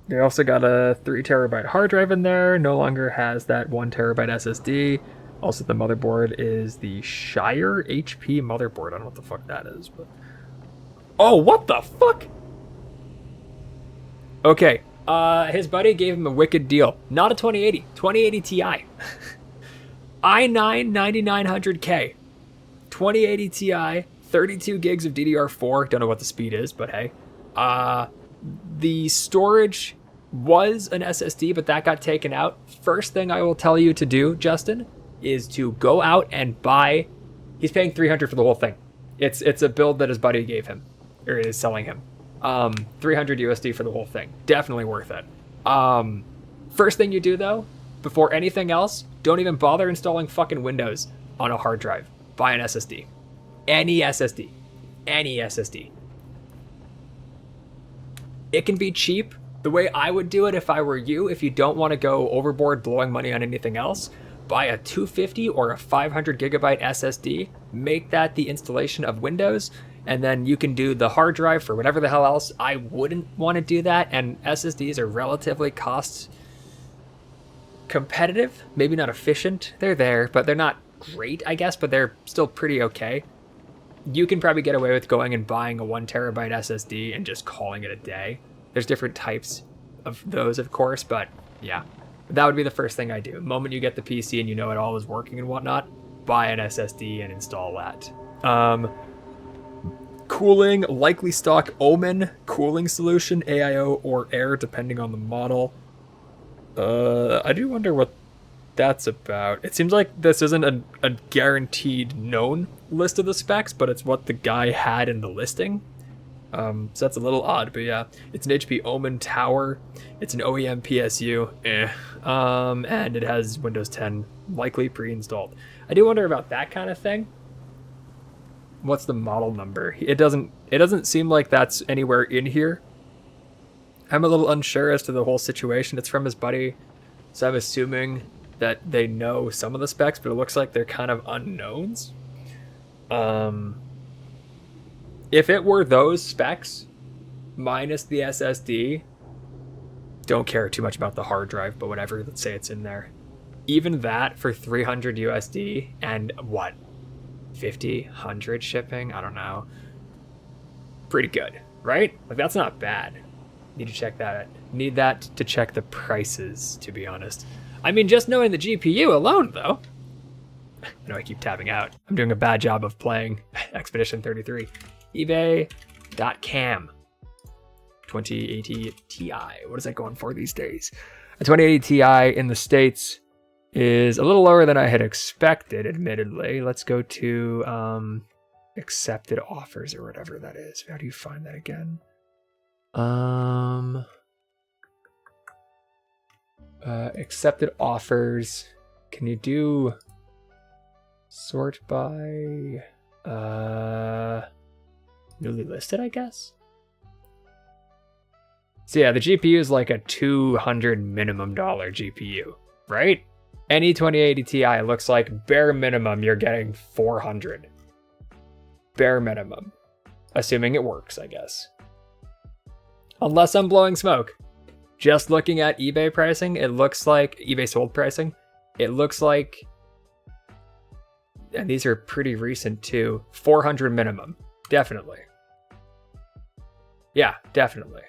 They also got a 3 terabyte hard drive in there, no longer has that 1 terabyte SSD. Also, the motherboard is the Shire HP motherboard. I don't know what the fuck that is, but... Oh, what the fuck? Okay, his buddy gave him a wicked deal. Not a 2080, 2080 Ti. i9 9900K, 2080 Ti, 32 gigs of DDR4. Don't know what the speed is, but hey. The storage was an SSD, but that got taken out. First thing I will tell you to do, Justin, is to go out and buy. He's paying $300 for the whole thing. It's a build that his buddy gave him, or is selling him. 300 USD for the whole thing. Definitely worth it. First thing you do though, before anything else, don't even bother installing fucking Windows on a hard drive. Buy an SSD. Any SSD. Any SSD. It can be cheap. The way I would do it if I were you, if you don't want to go overboard blowing money on anything else, buy a 250 or a 500 gigabyte SSD, make that the installation of Windows, and then you can do the hard drive for whatever the hell else. I wouldn't want to do that, and SSDs are relatively cost competitive, maybe not efficient. They're there, but they're not great, I guess, but they're still pretty okay. You can probably get away with going and buying a 1 terabyte SSD and just calling it a day. There's different types of those, of course, but yeah, that would be the first thing I do. The moment you get the PC and you know it all is working and whatnot, buy an SSD and install that. Cooling, likely stock Omen cooling solution, AIO or air, depending on the model. I do wonder what that's about. It seems like this isn't a guaranteed known list of the specs, but it's what the guy had in the listing. So that's a little odd, but yeah, it's an HP Omen Tower. It's an OEM PSU, and it has Windows 10 likely pre-installed. I do wonder about that kind of thing. What's the model number? It doesn't seem like that's anywhere in here. I'm a little unsure as to the whole situation. It's from his buddy, so I'm assuming that they know some of the specs, but it looks like they're kind of unknowns. If it were those specs, minus the SSD, don't care too much about the hard drive, but whatever, let's say it's in there. Even that for 300 USD and what, 50, 100 shipping? I don't know. Pretty good, right? Like, that's not bad. Need to check that out. Need that to check the prices, to be honest. I mean, just knowing the GPU alone, though. I know I keep tabbing out. I'm doing a bad job of playing Expedition 33. eBay.cam 2080 Ti. What is that going for these days? A 2080 Ti in the States is a little lower than I had expected, admittedly. Let's go to accepted offers or whatever that is. How do you find that again? Accepted offers. Can you do sort by newly listed, I guess? So yeah, the GPU is like a $200 minimum GPU, right? Any 2080 Ti looks like bare minimum you're getting 400. Bare minimum. Assuming it works, I guess. Unless I'm blowing smoke. Just looking at eBay pricing, it looks like eBay sold pricing. It looks like, and these are pretty recent too, 400 minimum. Definitely. Yeah, definitely.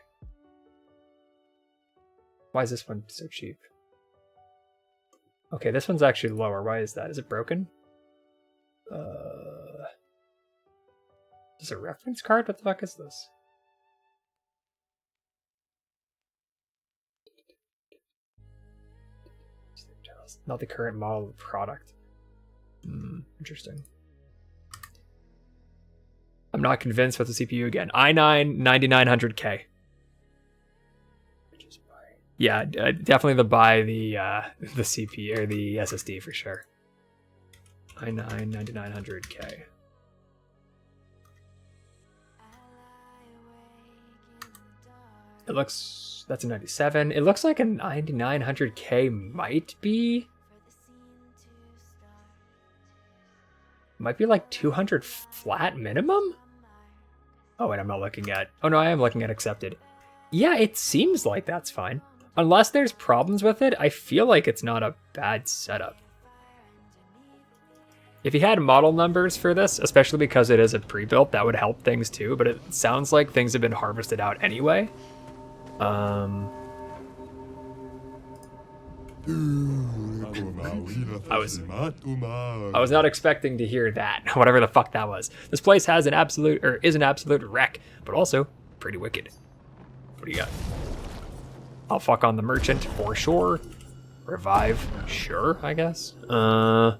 Why is this one so cheap? Okay, this one's actually lower. Why is that? Is it broken? Is it a reference card? What the fuck is this? Not the current model of the product. Interesting. I'm not convinced with the CPU again. i9 9900K. Yeah, definitely buy the CPU or the SSD for sure. i9 9900K. It looks, that's a 97. It looks like a 9900K might be like 200 flat minimum. Oh wait, I'm not looking at, oh no, I am looking at accepted. Yeah, it seems like that's fine. Unless there's problems with it, I feel like it's not a bad setup. If you had model numbers for this, especially because it is a pre-built, that would help things too, but it sounds like things have been harvested out anyway. I was not expecting to hear that, whatever the fuck that was. This place has an absolute, or is an absolute wreck, but also pretty wicked. What do you got? I'll fuck on the merchant for sure. Revive, sure, I guess. Yeah.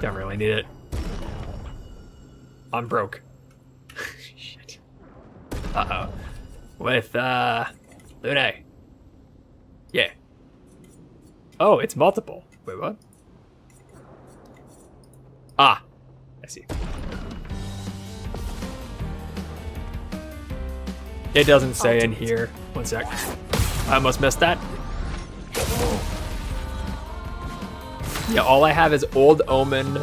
Don't really need it. I'm broke. Shit. Uh-oh. With, Lune. Yeah. Oh, it's multiple. Wait, what? Ah, I see. It doesn't say in here. One sec. I almost missed that. Yeah, all I have is Old Omen,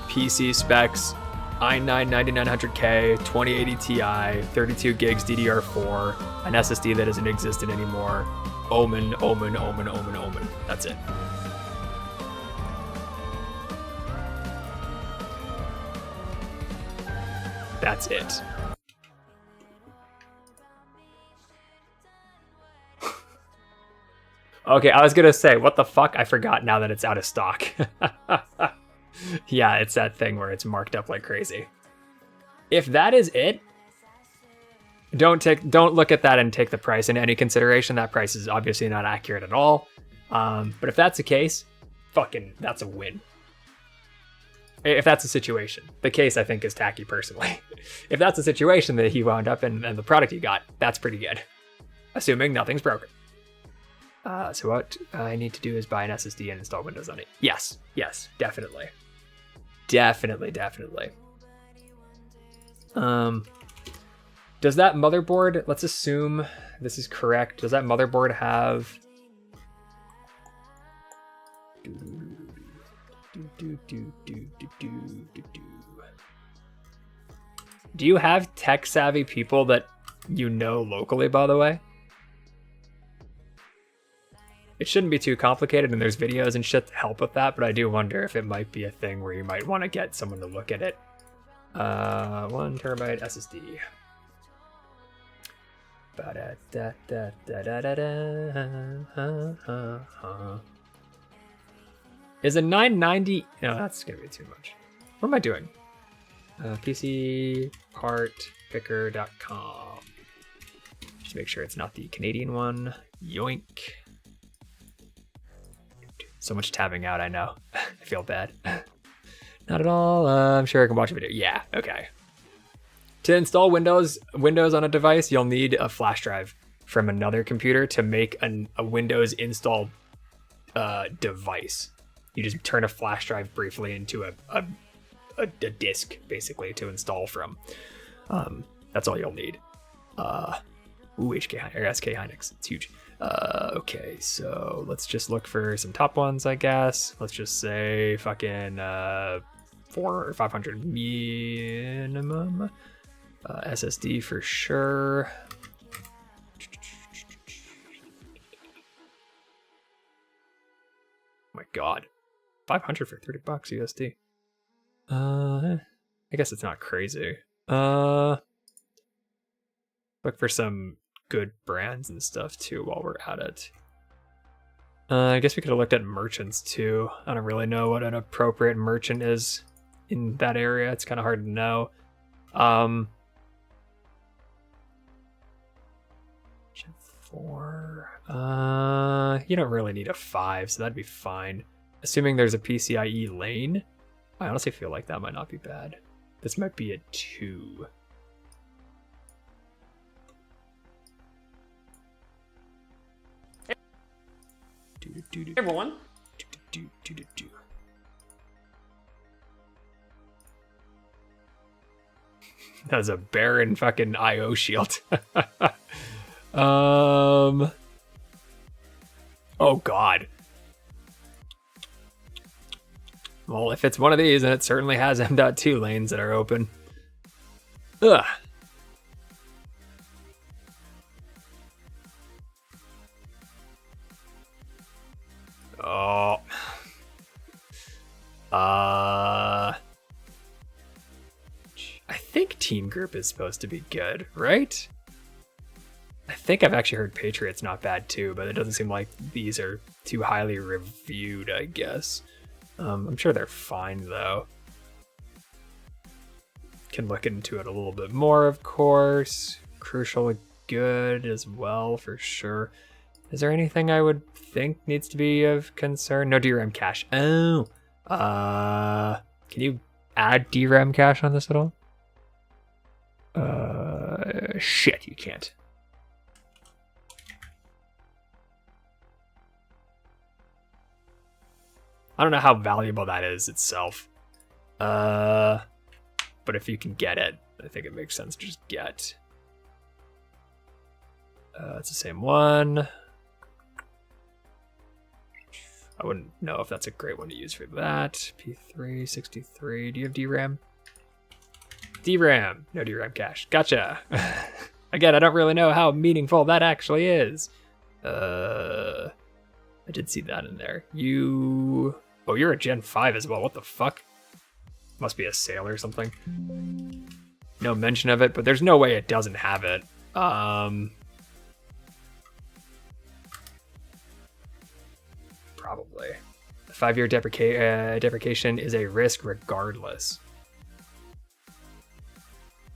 PC specs, i9 9900K, 2080 Ti, 32 gigs DDR4, an SSD that doesn't exist anymore. Omen. That's it. That's it. Okay, I was gonna say, what the fuck? I forgot now that it's out of stock. Yeah, it's that thing where it's marked up like crazy. If that is it, don't look at that and take the price into any consideration. That price is obviously not accurate at all. But if that's the case, fucking, that's a win. If that's the situation. The case, I think, is tacky personally. If that's the situation that he wound up in and the product he got, that's pretty good. Assuming nothing's broken. So what I need to do is buy an SSD and install Windows on it. Yes, definitely. Definitely. Does that motherboard, let's assume this is correct. Does that motherboard have... Do you have tech savvy people that you know locally, by the way? It shouldn't be too complicated, and there's videos and shit to help with that, but I do wonder if it might be a thing where you might want to get someone to look at it. 1 terabyte SSD. Is a 990? No, that's gonna be too much. What am I doing? PCPartPicker.com. Just make sure it's not the Canadian one. Yoink. So much tabbing out, I know. I feel bad. Not at all. I'm sure I can watch a video. Yeah, okay. To install Windows on a device, you'll need a flash drive from another computer to make a Windows install device. You just turn a flash drive briefly into a disk, basically, to install from. That's all you'll need. SK Hynix. It's huge. Okay, so let's just look for some top ones, I guess. Let's just say fucking 400 or 500 minimum. SSD for sure. Oh my god. 500 for 30 bucks USD. I guess it's not crazy. Look for some good brands and stuff too while we're at it. I guess we could have looked at merchants too. I don't really know what an appropriate merchant is in that area. It's kind of hard to know. Gen 4. You don't really need a 5, so that'd be fine. Assuming there's a PCIe lane. I honestly feel like that might not be bad. This might be a 2. Hey everyone. That's a barren fucking IO shield. Oh god. Well, if it's one of these, then it certainly has M.2 lanes that are open. Ugh. Oh. I think Teen Group is supposed to be good, right? I think I've actually heard Patriot's not bad too, but it doesn't seem like these are too highly reviewed, I guess. I'm sure they're fine though. Can look into it a little bit more, of course. Crucial good as well, for sure. Is there anything I would think needs to be of concern? No DRAM cache. Oh. Can you add DRAM cache on this at all? Shit, you can't. I don't know how valuable that is itself. But if you can get it, I think it makes sense to just get. It's the same one. I wouldn't know if that's a great one to use for that. P3, 63. Do you have DRAM? DRAM. No DRAM cache. Gotcha. Again, I don't really know how meaningful that actually is. I did see that in there. You... Oh, you're a Gen 5 as well. What the fuck? Must be a sale or something. No mention of it, but there's no way it doesn't have it. Probably. The 5-year deprecation is a risk regardless.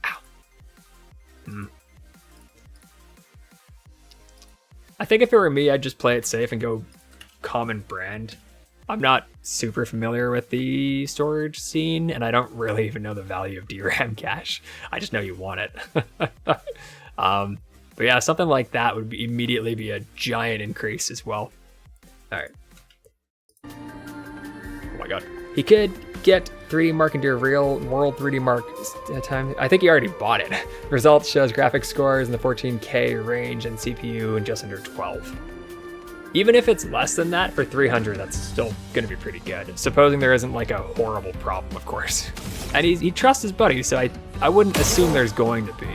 Ow. I think if it were me, I'd just play it safe and go common brand. I'm not super familiar with the storage scene, and I don't really even know the value of DRAM cache. I just know you want it. But yeah, something like that would immediately be a giant increase as well. All right. Oh my god. He could get 3D Mark into a real world 3D Mark time. I think he already bought it. Results shows graphics scores in the 14K range and CPU in just under 12. Even if it's less than that for 300, that's still gonna be pretty good. Supposing there isn't like a horrible problem, of course. And he trusts his buddy, so I wouldn't assume there's going to be.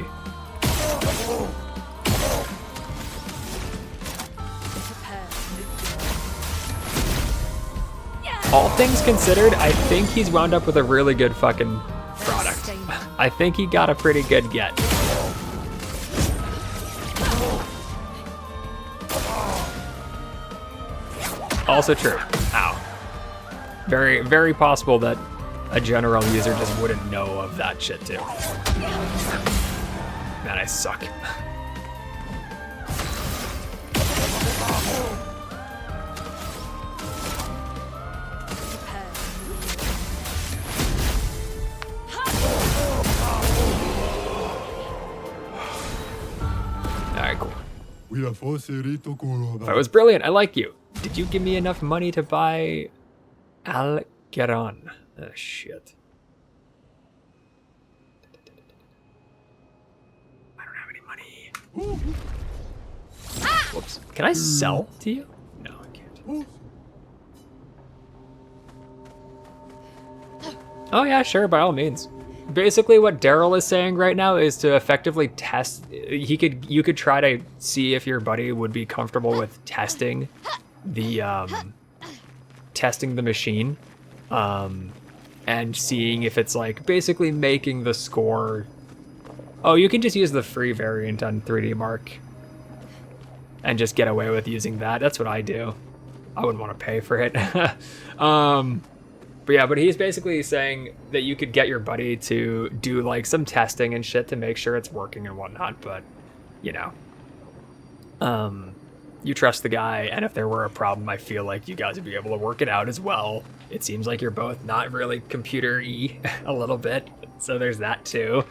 All things considered, I think he's wound up with a really good fucking product. I think he got a pretty good get. Also true. Ow. Very, very possible that a general user just wouldn't know of that shit too. Man, I suck. Alright, cool. That was brilliant. I like you. Did you give me enough money to buy Algeron? Oh, shit. I don't have any money. Whoops. Can I sell to you? No, I can't. Oh yeah, sure, by all means. Basically what Daryl is saying right now is to effectively test, you could try to see if your buddy would be comfortable with testing the machine and seeing if it's like basically making the score. Oh, you can just use the free variant on 3D Mark and just get away with using that. That's what I do. I wouldn't want to pay for it. But yeah, but he's basically saying that you could get your buddy to do like some testing and shit to make sure it's working and whatnot, but you know, you trust the guy, and if there were a problem, I feel like you guys would be able to work it out as well. It seems like you're both not really computer-y a little bit, so there's that too.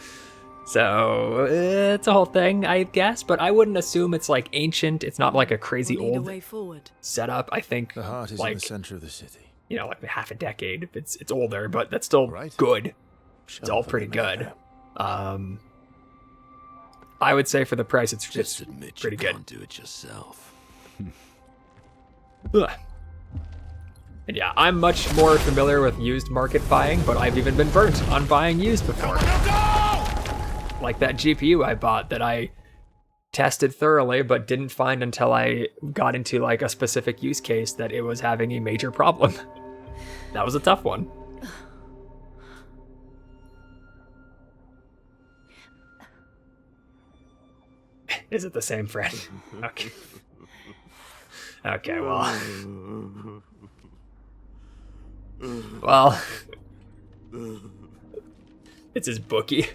So it's a whole thing, I guess, but I wouldn't assume it's like ancient. It's not like a crazy old setup. I think the heart is like in the center of the city. You know, like half a decade. It's older, but that's still good. It's all pretty good. I would say for the price, it's Just admit pretty you good. can't do it yourself. Ugh. And yeah, I'm much more familiar with used market buying, but I've even been burnt on buying used before. Like that GPU I bought that I tested thoroughly, but didn't find until I got into like a specific use case that it was having a major problem. That was a tough one. Is it the same friend? Okay. Okay, well. Well. It's his bookie.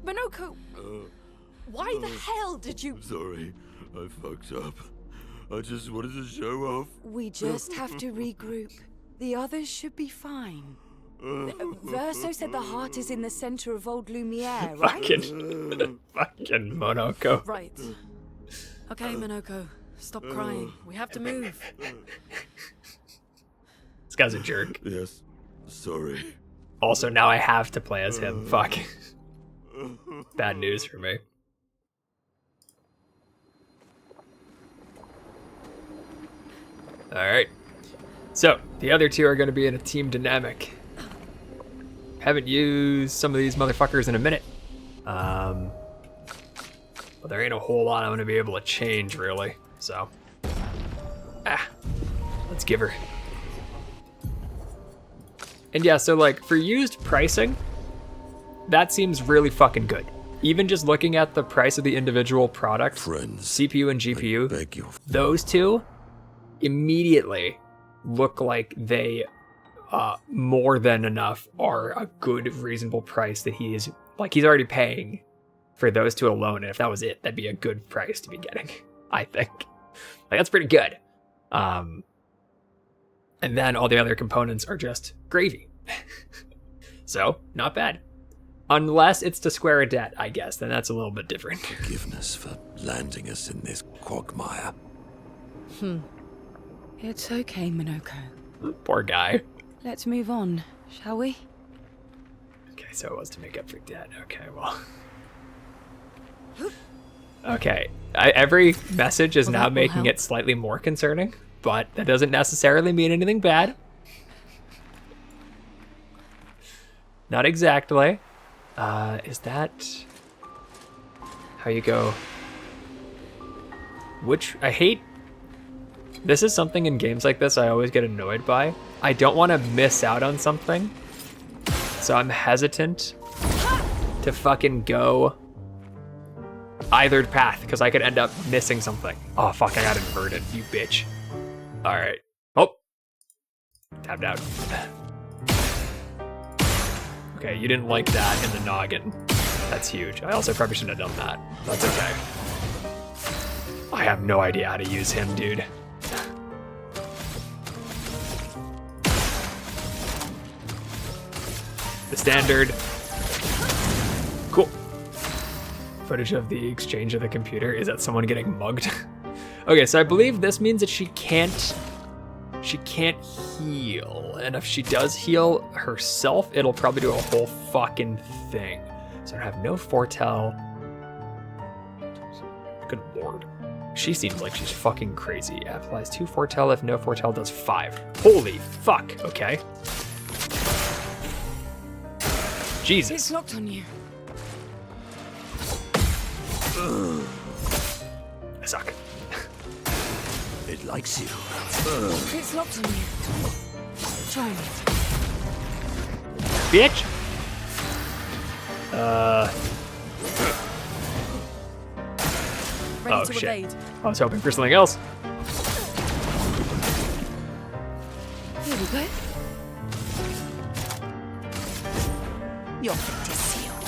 Minoko! Why the hell did you... Sorry, I fucked up. I just wanted to show off. We just have to regroup. The others should be fine. Verso said the heart is in the center of old Lumiere, right? Fucking Monoko. Right. Okay, Minoko. Stop crying. We have to move. This guy's a jerk. Yes, sorry. Also, now I have to play as him. Fuck. Bad news for me. Alright. So, the other two are going to be in a team dynamic. Haven't used some of these motherfuckers in a minute. But there ain't a whole lot I'm going to be able to change, really. So, let's give her. And yeah, so like for used pricing, that seems really fucking good. Even just looking at the price of the individual products, Friends, CPU and GPU, beg you. those two immediately look like they more than enough are a good, reasonable price that he's already paying for those two alone. And if that was it, that'd be a good price to be getting, I think. Like, that's pretty good. And then all the other components are just gravy. So, not bad. Unless it's to square a debt, I guess. Then that's a little bit different. Forgiveness for landing us in this quagmire. It's okay, Minoko. Poor guy. Let's move on, shall we? Okay, so it was to make up for debt. Okay, well. Okay, every message is now making it slightly more concerning, but that doesn't necessarily mean anything bad. Not exactly. Is that how you go? I hate. This is something in games like this I always get annoyed by. I don't want to miss out on something, so I'm hesitant to fucking go either path because I could end up missing something. Oh fuck, I got inverted, you bitch. Alright. Oh. Tapped out. Okay, you didn't like that in the noggin. That's huge. I also probably shouldn't have done that. That's okay. I have no idea how to use him, dude. The standard. Cool. Footage of the exchange of the computer. Is that someone getting mugged? Okay, so I believe this means that she can't heal. And if she does heal herself, it'll probably do a whole fucking thing. So I have no foretell. Good lord. She seems like she's fucking crazy. Applies 2 foretell if no foretell does 5. Holy fuck, okay. Jesus. It's locked on you. I suck. It likes you. It's locked on you. Try it. Bitch. Ready Oh to shit. evade. I was hoping for something else. Here we go. Your fate is sealed.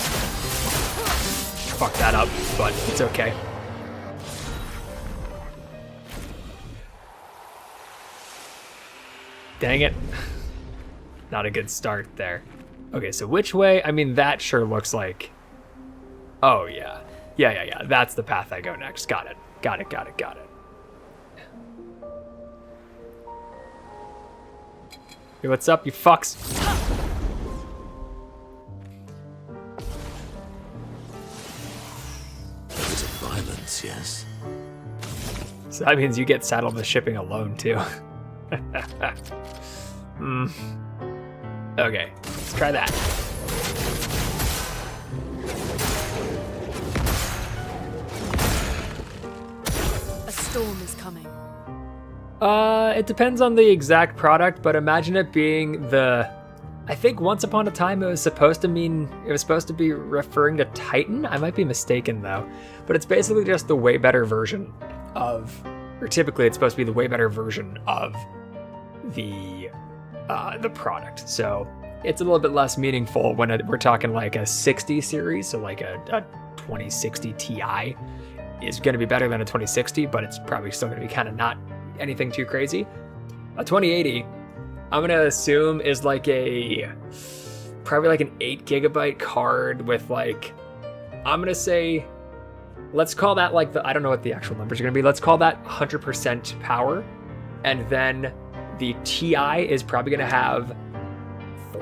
Fuck that up, but it's okay. Dang it. Not a good start there. Okay, so which way? I mean, that sure looks like... Oh, yeah. Yeah. That's the path I go next. Got it. Got it. Hey, what's up, you fucks? Silence, yes? So that means you get saddled with shipping alone, too. Okay, let's try that. A storm is coming. It depends on the exact product, but imagine it being the... I think once upon a time it was supposed to be referring to Titan. I might be mistaken though, but it's basically just the way better version of, or typically it's supposed to be the way better version of the product. So it's a little bit less meaningful when we're talking like a 60 series, so like a 2060 Ti is going to be better than a 2060, but it's probably still going to be kind of not anything too crazy. A 2080, I'm going to assume is like probably like an 8 gigabyte card with like, I'm going to say, let's call that like I don't know what the actual numbers are going to be. Let's call that 100% power. And then the Ti is probably going to have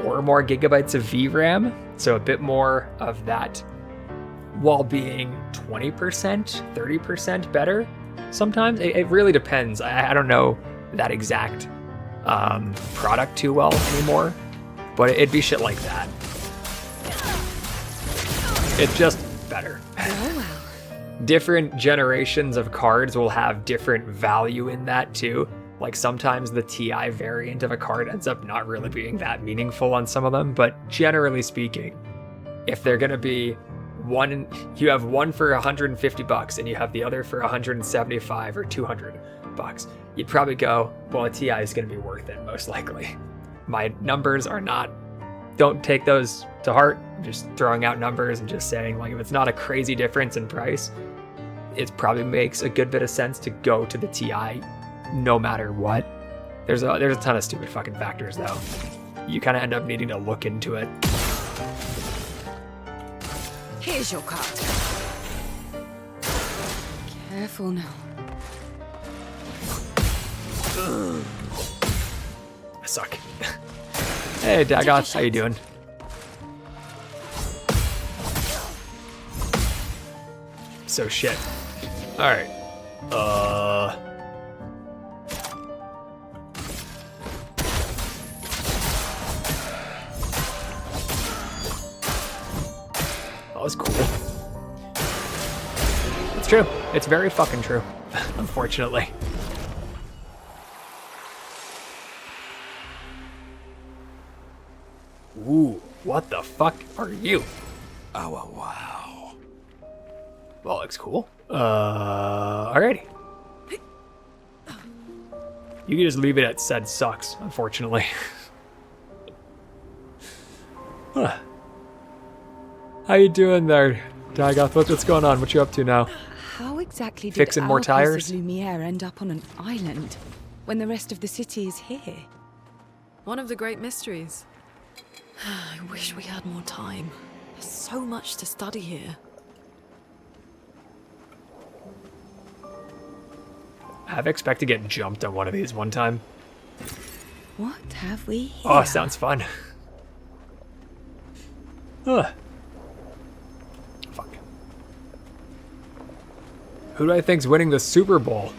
4 more gigabytes of VRAM. So a bit more of that while being 20%, 30% better. Sometimes it really depends. I don't know that exact product too well anymore, but it'd be shit like that. It's just better. Different generations of cards will have different value in that too. Like sometimes the Ti variant of a card ends up not really being that meaningful on some of them, but generally speaking, if they're gonna be one, you have one for $150 and you have the other for $175 or $200, you'd probably go, well, a Ti is going to be worth it most likely. My numbers are not, don't take those to heart. I'm just throwing out numbers and just saying, like, if it's not a crazy difference in price, it probably makes a good bit of sense to go to the Ti no matter what. There's a ton of stupid fucking factors though. You kind of end up needing to look into it. Here's your card. Careful now. I suck. Hey, Dagoth, how you doing? So shit. Alright. That was cool. It's true. It's very fucking true, unfortunately. Ooh, what the fuck are you? Oh, wow. Well, looks cool. Alrighty. You can just leave it at said sucks, unfortunately. Huh. How you doing there, Dagoth? What's going on? What you up to now? How exactly did Fixing more our tires? piece of Lumiere end up on an island when the rest of the city is here? One of the great mysteries. I wish we had more time. There's so much to study here. I have expect to get jumped on one of these one time. What have we here? Oh, sounds fun. Huh. Fuck. Who do I think's winning the Super Bowl?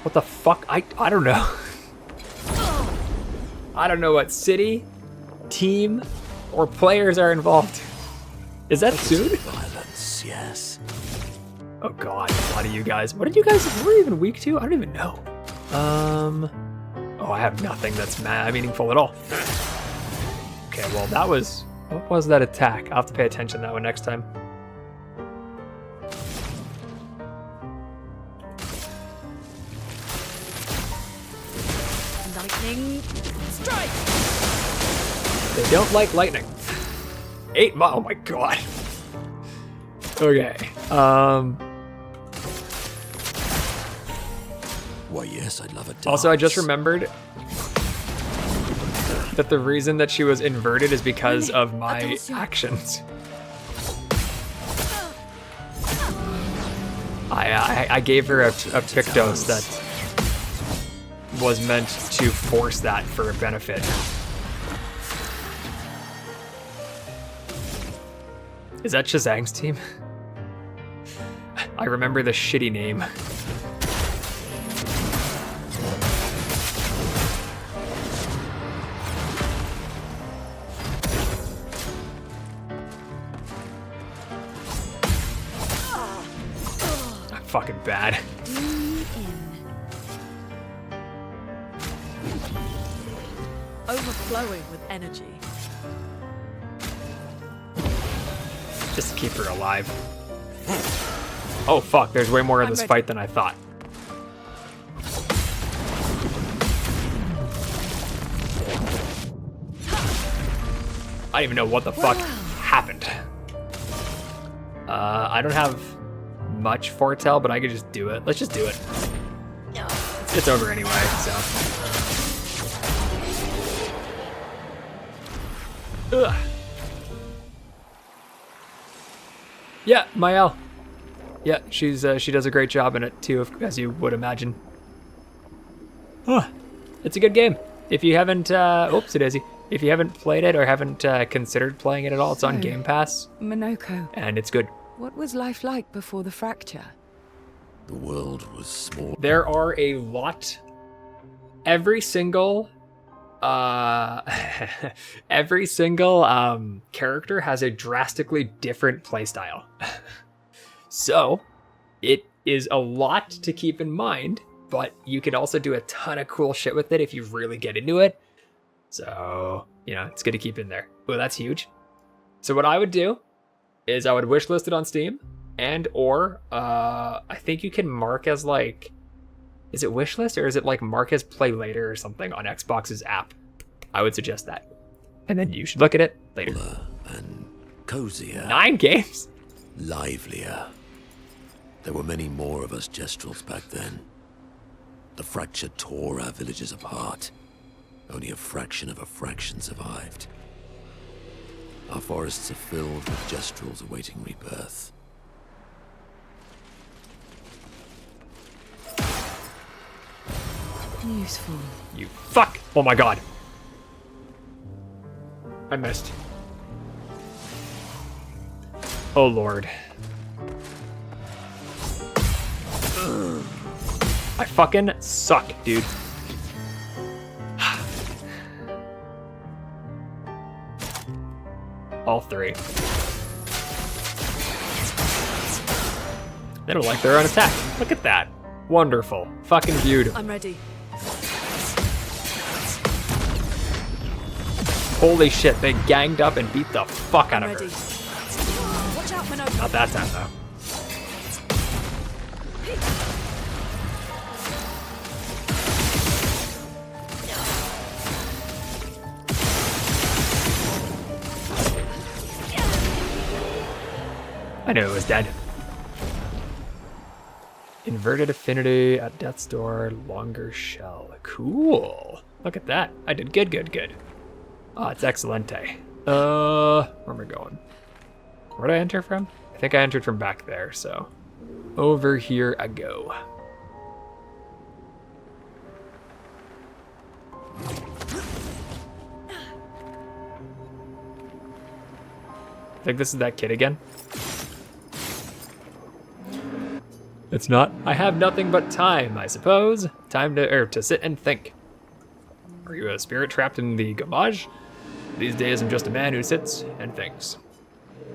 What the fuck? I don't know. I don't know what city, team, or players are involved. Is that soon? Violence, yes. Oh god, a lot of you guys. What did you guys, were you even weak to? I don't even know. Oh, I have nothing that's meaningful at all. Okay, well that was, what was that attack? I'll have to pay attention to that one next time. Lightning strike! They don't like lightning. 8 miles, oh my god. Okay, Why, yes, I'd love a dance. also I just remembered that the reason that she was inverted is because of my actions. I gave her a Pictos that was meant to force that for a benefit. Is that Shazang's team? I remember the shitty name. I'm fucking bad. Overflowing with energy. Just to keep her alive. Oh fuck, there's way more of this fight than I thought. I don't even know what the fuck happened. I don't have much foretell, but I could just do it. Let's just do it. It's over anyway, so. Ugh. Yeah, Mael. Yeah, she does a great job in it too, as you would imagine. Huh. It's a good game. If you haven't, oopsie daisy. If you haven't played it or haven't considered playing it at all, it's on Game Pass. Monoko, And it's good. what was life like before the fracture? The world was small. There are a lot. Every single character has a drastically different playstyle. So it is a lot to keep in mind, but you can also do a ton of cool shit with it if you really get into it. So, you know, it's good to keep in there. Oh, that's huge. So what I would do is I would wishlist it on Steam, and or I think you can mark as like, is it wishlist or is it like mark as play later or something on Xbox's app? I would suggest that. And then you should look at it later. And cozier. 9 games? Livelier. There were many more of us Gestrels back then. The fracture tore our villages apart. Only a fraction of a fraction survived. Our forests are filled with Gestrels awaiting rebirth. Useful. You fuck! Oh my god. I missed. Oh lord. I fucking suck, dude. All 3. They don't like their own attack. Look at that. Wonderful. Fucking beautiful. I'm ready. Holy shit, they ganged up and beat the fuck out of Ready. her. Watch out, Monoko. Not that time though. I knew it was dead. Inverted affinity at death's door, longer shell. Cool. Look at that. I did good, good, good. Oh, it's excelente. Where am I going? Where did I enter from? I think I entered from back there, so over here I go. I think this is that kid again. It's not. I have nothing but time, I suppose. Time to sit and think. Are you a spirit trapped in the gomage? These days I'm just a man who sits and thinks.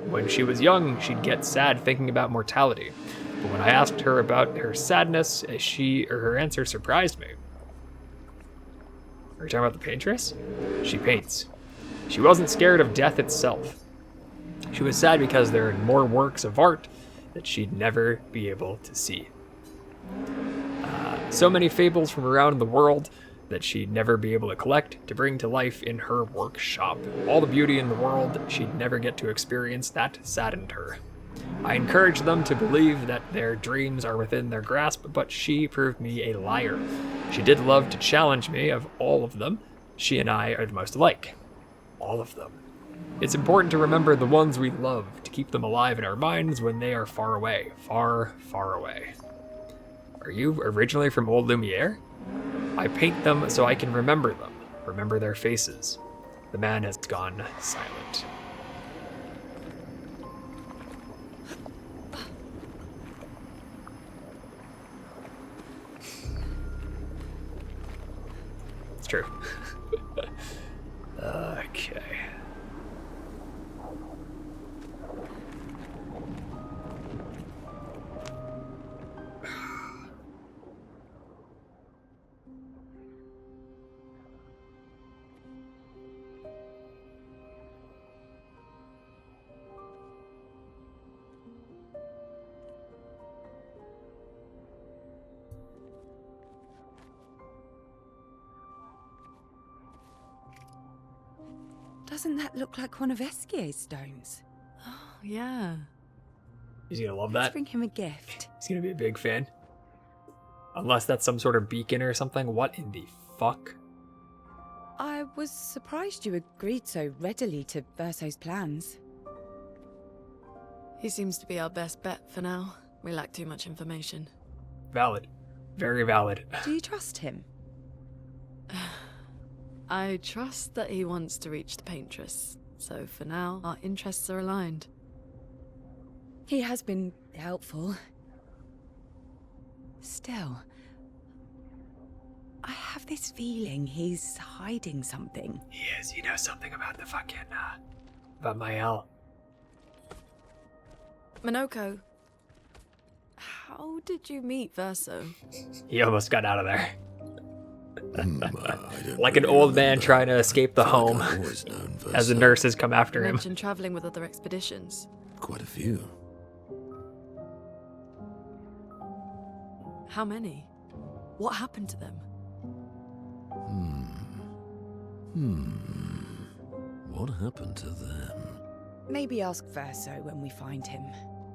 When she was young, she'd get sad thinking about mortality. But when I asked her about her sadness, her answer surprised me. Are you talking about the paintress? She paints. She wasn't scared of death itself. She was sad because there are more works of art that she'd never be able to see. So many fables from around the world that she'd never be able to collect to bring to life in her workshop. All the beauty in the world she'd never get to experience, that saddened her. I encouraged them to believe that their dreams are within their grasp, but she proved me a liar. She did love to challenge me. Of all of them, she and I are the most alike. All of them. It's important to remember the ones we love, to keep them alive in our minds when they are far away. Far, far away. Are you originally from Old Lumiere? I paint them so I can remember them, remember their faces. The man has gone silent. It's true. Okay. Doesn't that look like one of Esquier's stones? Oh, yeah. He's gonna love Let's that. bring him a gift. He's gonna be a big fan. Unless that's some sort of beacon or something. What in the fuck? I was surprised you agreed so readily to Verso's plans. He seems to be our best bet for now. We lack too much information. Valid. Very valid. Do you trust him? I trust that he wants to reach the Paintress, so for now, our interests are aligned. He has been helpful. Still, I have this feeling he's hiding something. He is. He knows something about the fucking, about Mael. Minoko, how did you meet Verso? He almost got out of there. I don't Like an really old man remember. trying to escape the Feel home like I've always known as the Verso. nurses come You after him. mentioned traveling with other expeditions. Quite a few. How many? What happened to them? What happened to them? Maybe ask Verso when we find him.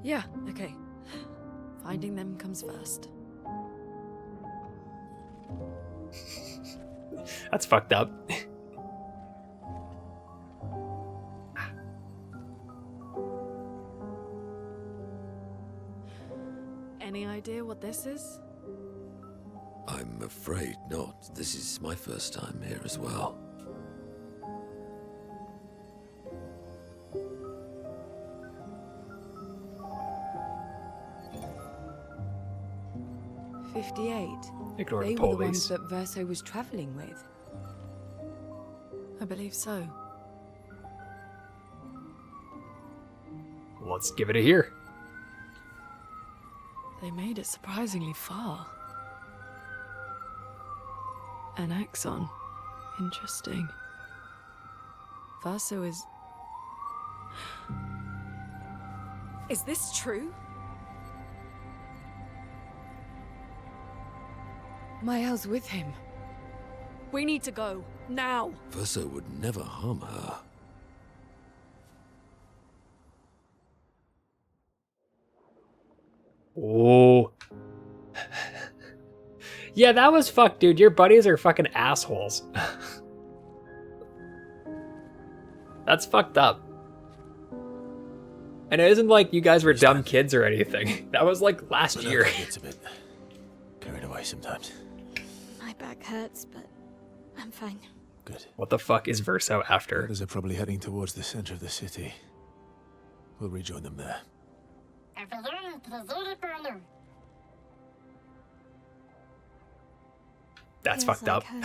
Yeah, okay. Finding them comes first. That's fucked up. Any idea what this is? I'm afraid not. This is my first time here as well. Ignore They the were the ones police. that Verso was traveling with. I believe so. Let's give it a hear. They made it surprisingly far. An axon. Interesting. Verso is... Is this true? Mael's with him. We need to go. Now! Verso would never harm her. Oh. Yeah, that was fucked, dude. Your buddies are fucking assholes. That's fucked up. And it isn't like you guys were dumb kids or anything. That was like last year. Gets a bit carried away sometimes. My back hurts, but I'm fine. Good. What the fuck is Verso after? Others are probably heading towards the center of the city. We'll rejoin them there. That's Feels fucked like up. home.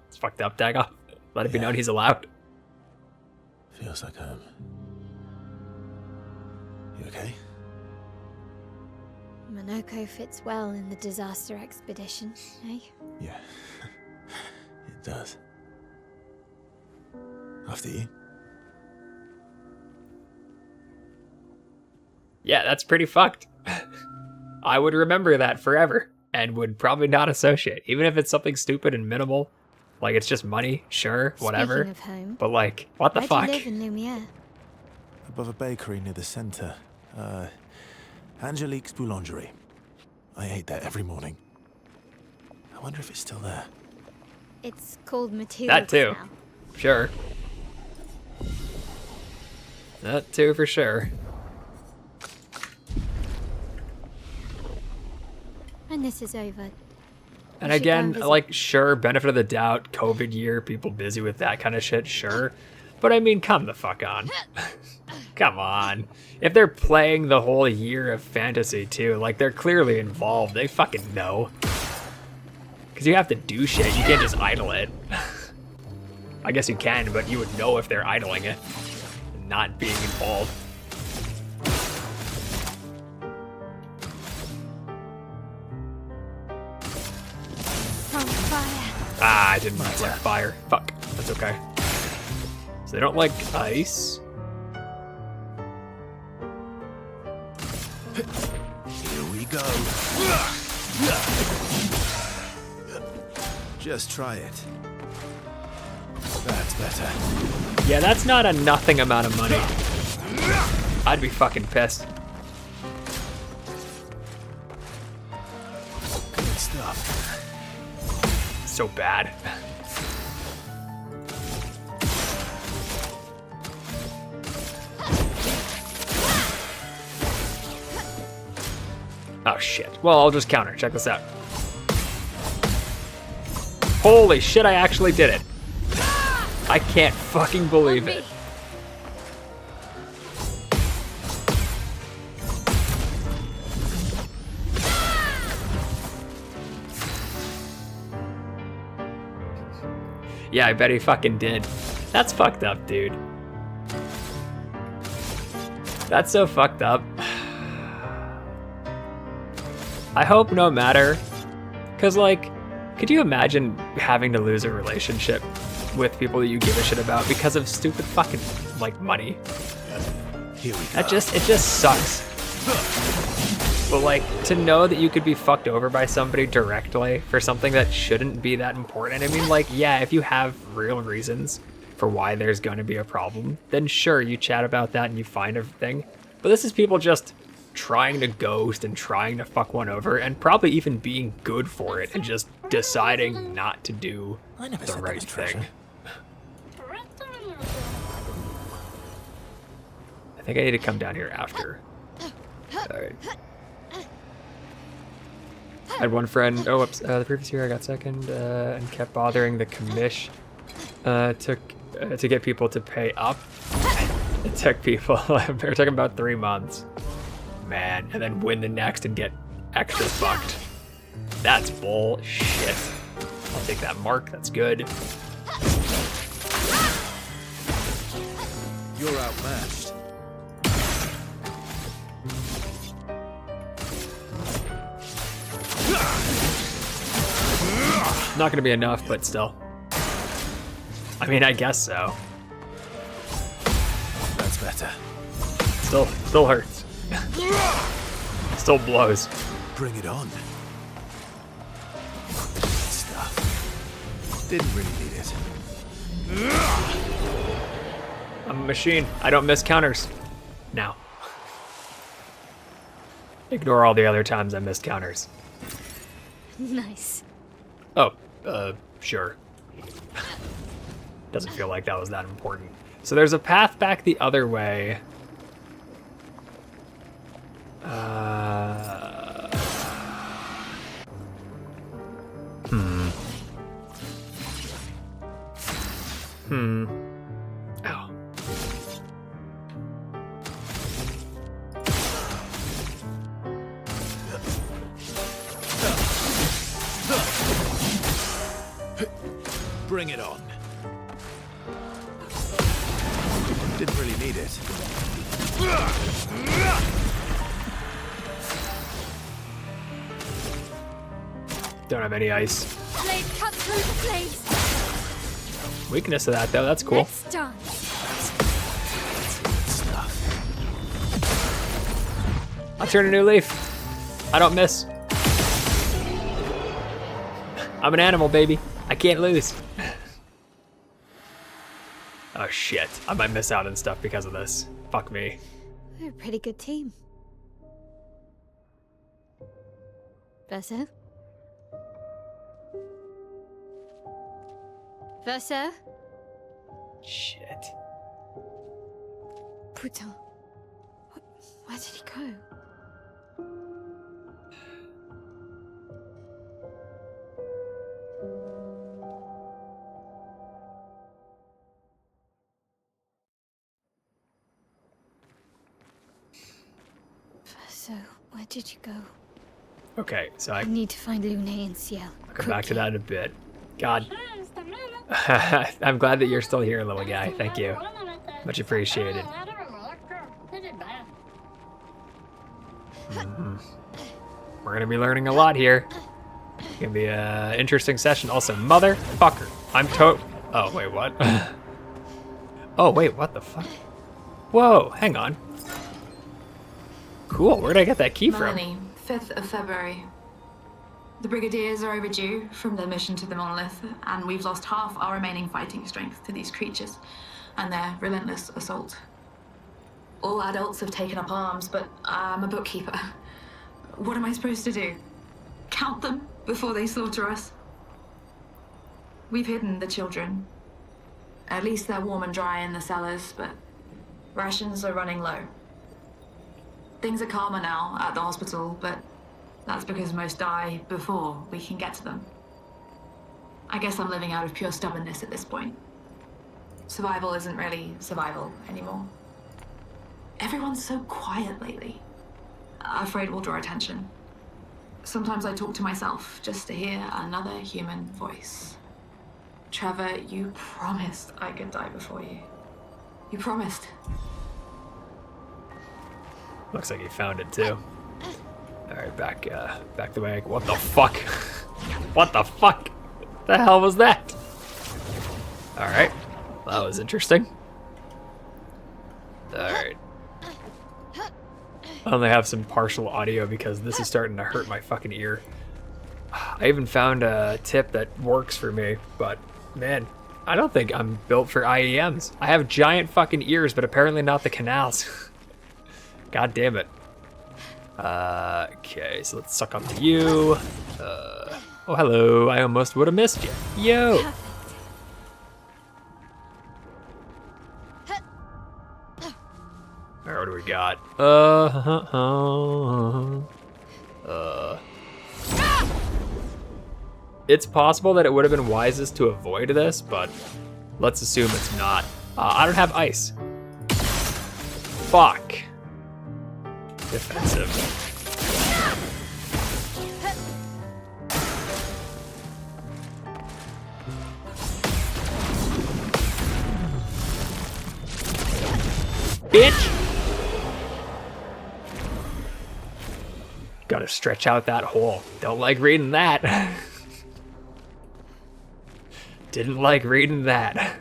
It's fucked up, Daga. Let it be known he's allowed. Feels like home. You okay? Minoko fits well in the disaster expedition, eh? Yeah. It does. After you. Yeah, that's pretty fucked. I would remember that forever and would probably not associate, even if it's something stupid and minimal. Like, it's just money, sure, whatever. Speaking of home, But, like, what the where fuck? do you live in Lumiere? Above a bakery near the center. Angelique's Boulangerie. I ate there every morning. I wonder if it's still there. It's called Matilda's That too. now. Sure. That too, for sure. When this is over, And We should go again, and visit. like, sure, benefit of the doubt, COVID year, people busy with that kind of shit, sure. But I mean, come the fuck on. Come on. If they're playing the whole year of fantasy too, like, they're clearly involved. They fucking know. Because you have to do shit. You can't just idle it. I guess you can, but you would know if they're idling it and not being involved. From fire. Ah, I didn't like fire. Fuck. That's okay. So they don't like ice. Here we go. Just try it. That's better. Yeah, that's not a nothing amount of money. I'd be fucking pissed. Good stuff. So bad. Oh shit. Well, I'll just counter. Check this out. Holy shit, I actually did it. I can't fucking believe it. Yeah, I bet he fucking did. That's fucked up, dude. That's so fucked up. I hope no matter. Cause like, could you imagine having to lose a relationship with people that you give a shit about because of stupid fucking, like, money? Here we go. It just sucks. But like, to know that you could be fucked over by somebody directly for something that shouldn't be that important. I mean, like, yeah, if you have real reasons for why there's gonna be a problem, then sure, you chat about that and you find everything. But this is people just trying to ghost and trying to fuck one over and probably even being good for it and just deciding not to do the right thing. I think I need to come down here after. Alright. I had one friend, the previous year I got second and kept bothering the commish to get people to pay up. It took people, it took about 3 months. Man, and then win the next and get extra fucked. That's bullshit. I'll take that mark, that's good. You're outmatched. Not gonna be enough, but still. I mean, I guess so. That's better. Still hurts. Still blows. Bring it on. Good stuff. Didn't really need it. I'm a machine. I don't miss counters. Now. Ignore all the other times I missed counters. Nice. Oh, sure. Doesn't feel like that was that important. So there's a path back the other way. Ow. Bring it on. Didn't really need it. Don't have any ice. Blade cut through the flames. Weakness of that though, that's cool. Let's dance. Stuff. I'll turn a new leaf. I don't miss. I'm an animal, baby. I can't lose. Oh shit, I might miss out on stuff because of this. Fuck me. We're a pretty good team. Verso? Verso? Shit. Putain. Where did he go? Verso, where did you go? Okay, so I need to find Lune and Ciel. I'll come back to that in a bit. God. I'm glad that you're still here, little guy. Thank you. Much appreciated. We're gonna be learning a lot here. It's gonna be an interesting session. Also, motherfucker. Oh, wait, what? Oh, wait, what the fuck? Whoa, hang on. Cool, where did I get that key from? Melanie, 5th of February. The Brigadiers are overdue from their mission to the monolith, and we've lost half our remaining fighting strength to these creatures and their relentless assault. All adults have taken up arms, but I'm a bookkeeper. What am I supposed to do? Count them before they slaughter us? We've hidden the children. At least they're warm and dry in the cellars, but rations are running low. Things are calmer now at the hospital, but that's because most die before we can get to them. I guess I'm living out of pure stubbornness at this point. Survival isn't really survival anymore. Everyone's so quiet lately. Afraid we'll draw attention. Sometimes I talk to myself just to hear another human voice. Trevor, you promised I could die before you. You promised. Looks like he found it too. All right, back the way. What the fuck? What the fuck? The hell was that? All right, that was interesting. All right. I only have some partial audio because this is starting to hurt my fucking ear. I even found a tip that works for me, but man, I don't think I'm built for IEMs. I have giant fucking ears, but apparently not the canals. God damn it. Okay, so let's suck up to you. Oh, hello. I almost would have missed you. Yo. All right, what do we got? It's possible that it would have been wisest to avoid this, but let's assume it's not. I don't have ice. Fuck. Defensive. Bitch! Gotta stretch out that hole. Don't like reading that. Didn't like reading that.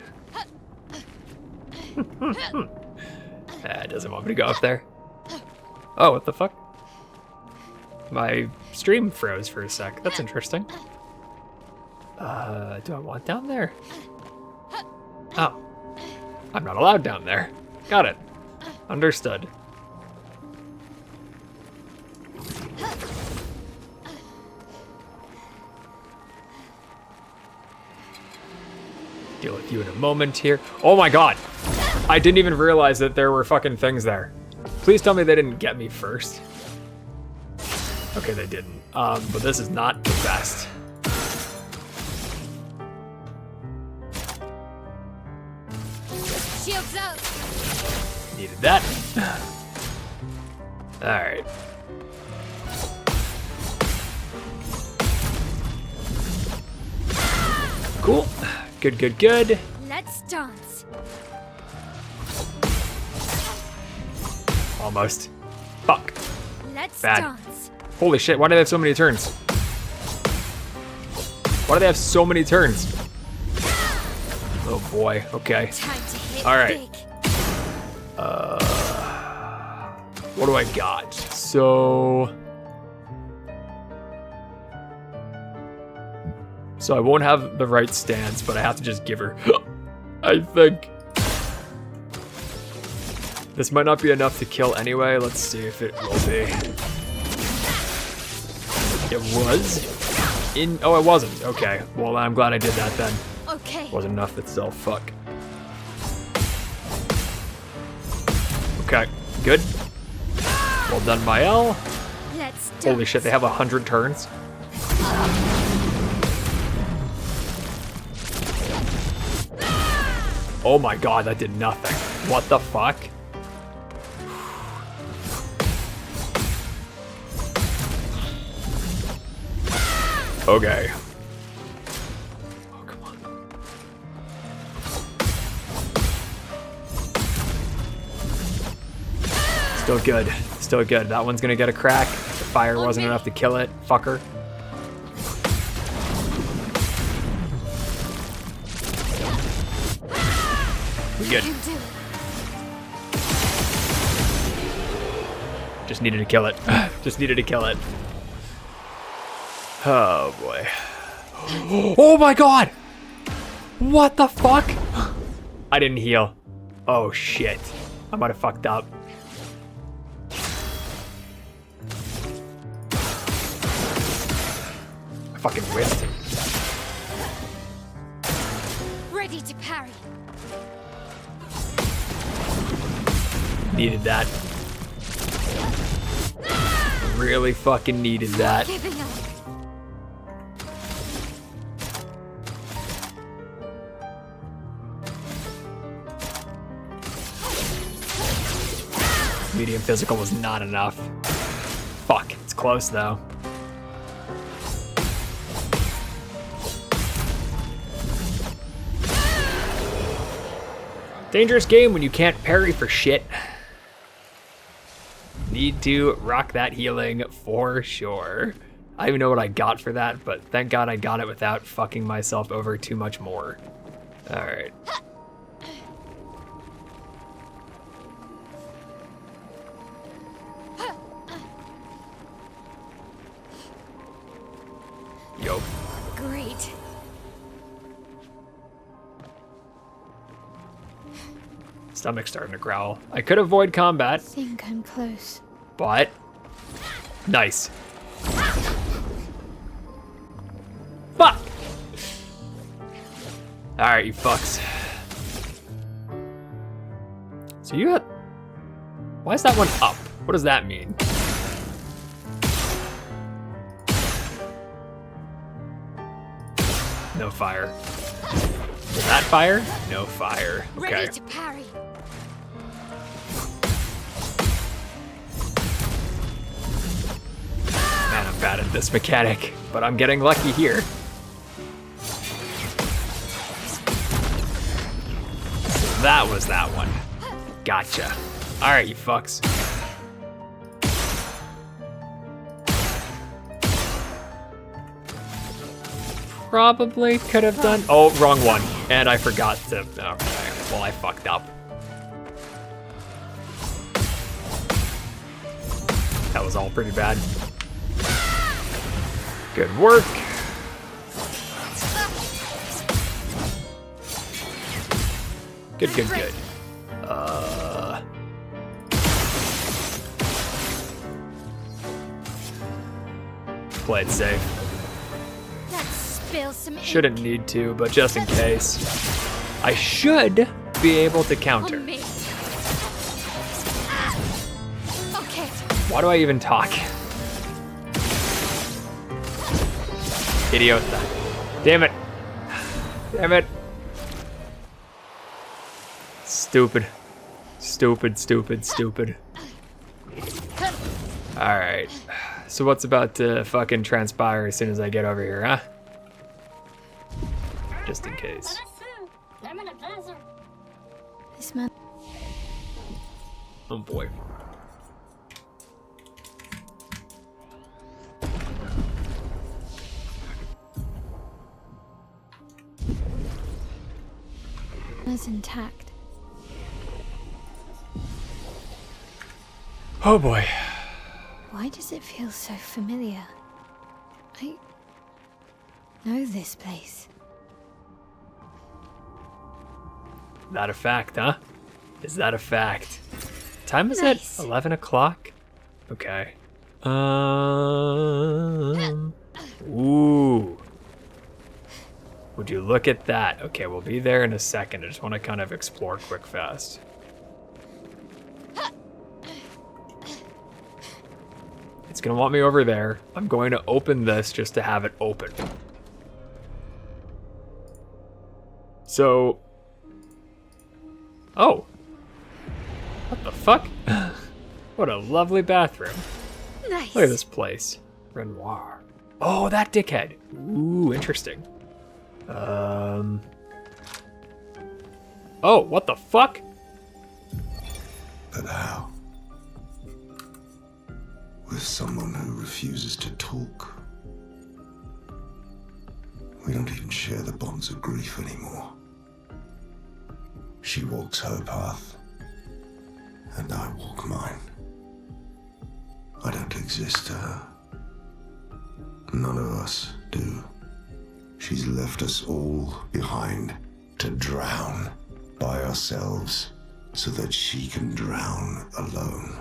Doesn't want me to go up there. Oh, what the fuck? My stream froze for a sec. That's interesting. Do I want down there? Oh. I'm not allowed down there. Got it. Understood. Deal with you in a moment here. Oh my god! I didn't even realize that there were fucking things there. Please tell me they didn't get me first. Okay, they didn't. But this is not the best. Shields up. Needed that. Alright. Cool. Good, good, good. Let's dance. Almost. Fuck. Let's Bad. dance. Holy shit, why do they have so many turns? Why do they have so many turns? Oh boy, okay. Time to hit Alright. big. What do I got? So I won't have the right stance, but I have to just give her, I think. This might not be enough to kill anyway. Let's see if it will be. It was? Oh, it wasn't. Okay. Well, I'm glad I did that then. Okay. Wasn't enough itself. Fuck. Okay. Good. Well done, Mael. Let's dance. Holy shit, they have 100 turns. Oh my god, that did nothing. What the fuck? Okay. Oh, come on. Still good. Still good. That one's gonna get a crack. The fire wasn't enough to kill it. Fucker. We good. Just needed to kill it. Just needed to kill it. Oh boy. Oh my god! What the fuck? I didn't heal. Oh shit. I might have fucked up. I fucking whiffed. Ready to parry. Needed that. Really fucking needed that. Giving up. Medium physical was not enough. Fuck, it's close though. Dangerous game when you can't parry for shit. Need to rock that healing for sure. I don't even know what I got for that, but thank God I got it without fucking myself over too much more. Alright. Yo. Great. Stomach's starting to growl. I could avoid combat, I think I'm close. but nice. Fuck! Alright, you fucks. So you got... Why is that one up? What does that mean? No fire. Is that fire? No fire. Okay. Ready to parry. Man, I'm bad at this mechanic, but I'm getting lucky here. So that was that one. Gotcha. Alright, you fucks. Probably could have done... Oh, wrong one. And I forgot to... Okay, well, I fucked up. That was all pretty bad. Good work. Good, good, good. Play it safe. Let's spill some ink. Shouldn't need to, but just in case. I should be able to counter. On me. Okay. Why do I even talk? Idiota. Damn it. Damn it. Stupid. Stupid, stupid, stupid. Alright. So what's about to fucking transpire as soon as I get over here, huh? Just in case. This man. Oh boy. Is intact. Oh boy. Why does it feel so familiar? I know this place. That a fact, huh? Is that a fact? Time is Nice. it? 11 o'clock? Okay. Ooh. Would you look at that? Okay, we'll be there in a second. I just want to kind of explore quick fast. It's gonna want me over there. I'm going to open this just to have it open. So... Oh. What the fuck? What a lovely bathroom. Nice. Look at this place. Renoir. Oh, that dickhead. Ooh, interesting. Oh, what the fuck? But how? With someone who refuses to talk. We don't even share the bonds of grief anymore. She walks her path, and I walk mine. I don't exist to her. None of us do. She's left us all behind to drown by ourselves so that she can drown alone.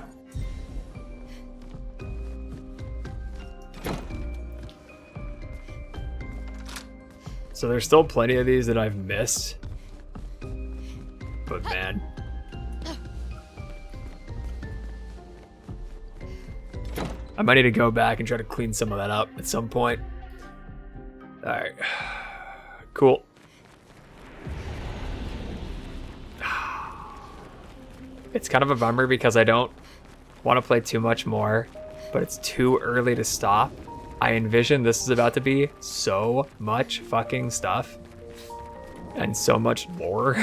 So there's still plenty of these that I've missed. But man. I might need to go back and try to clean some of that up at some point. Alright. Cool. It's kind of a bummer because I don't want to play too much more, but it's too early to stop. I envision this is about to be so much fucking stuff and so much more.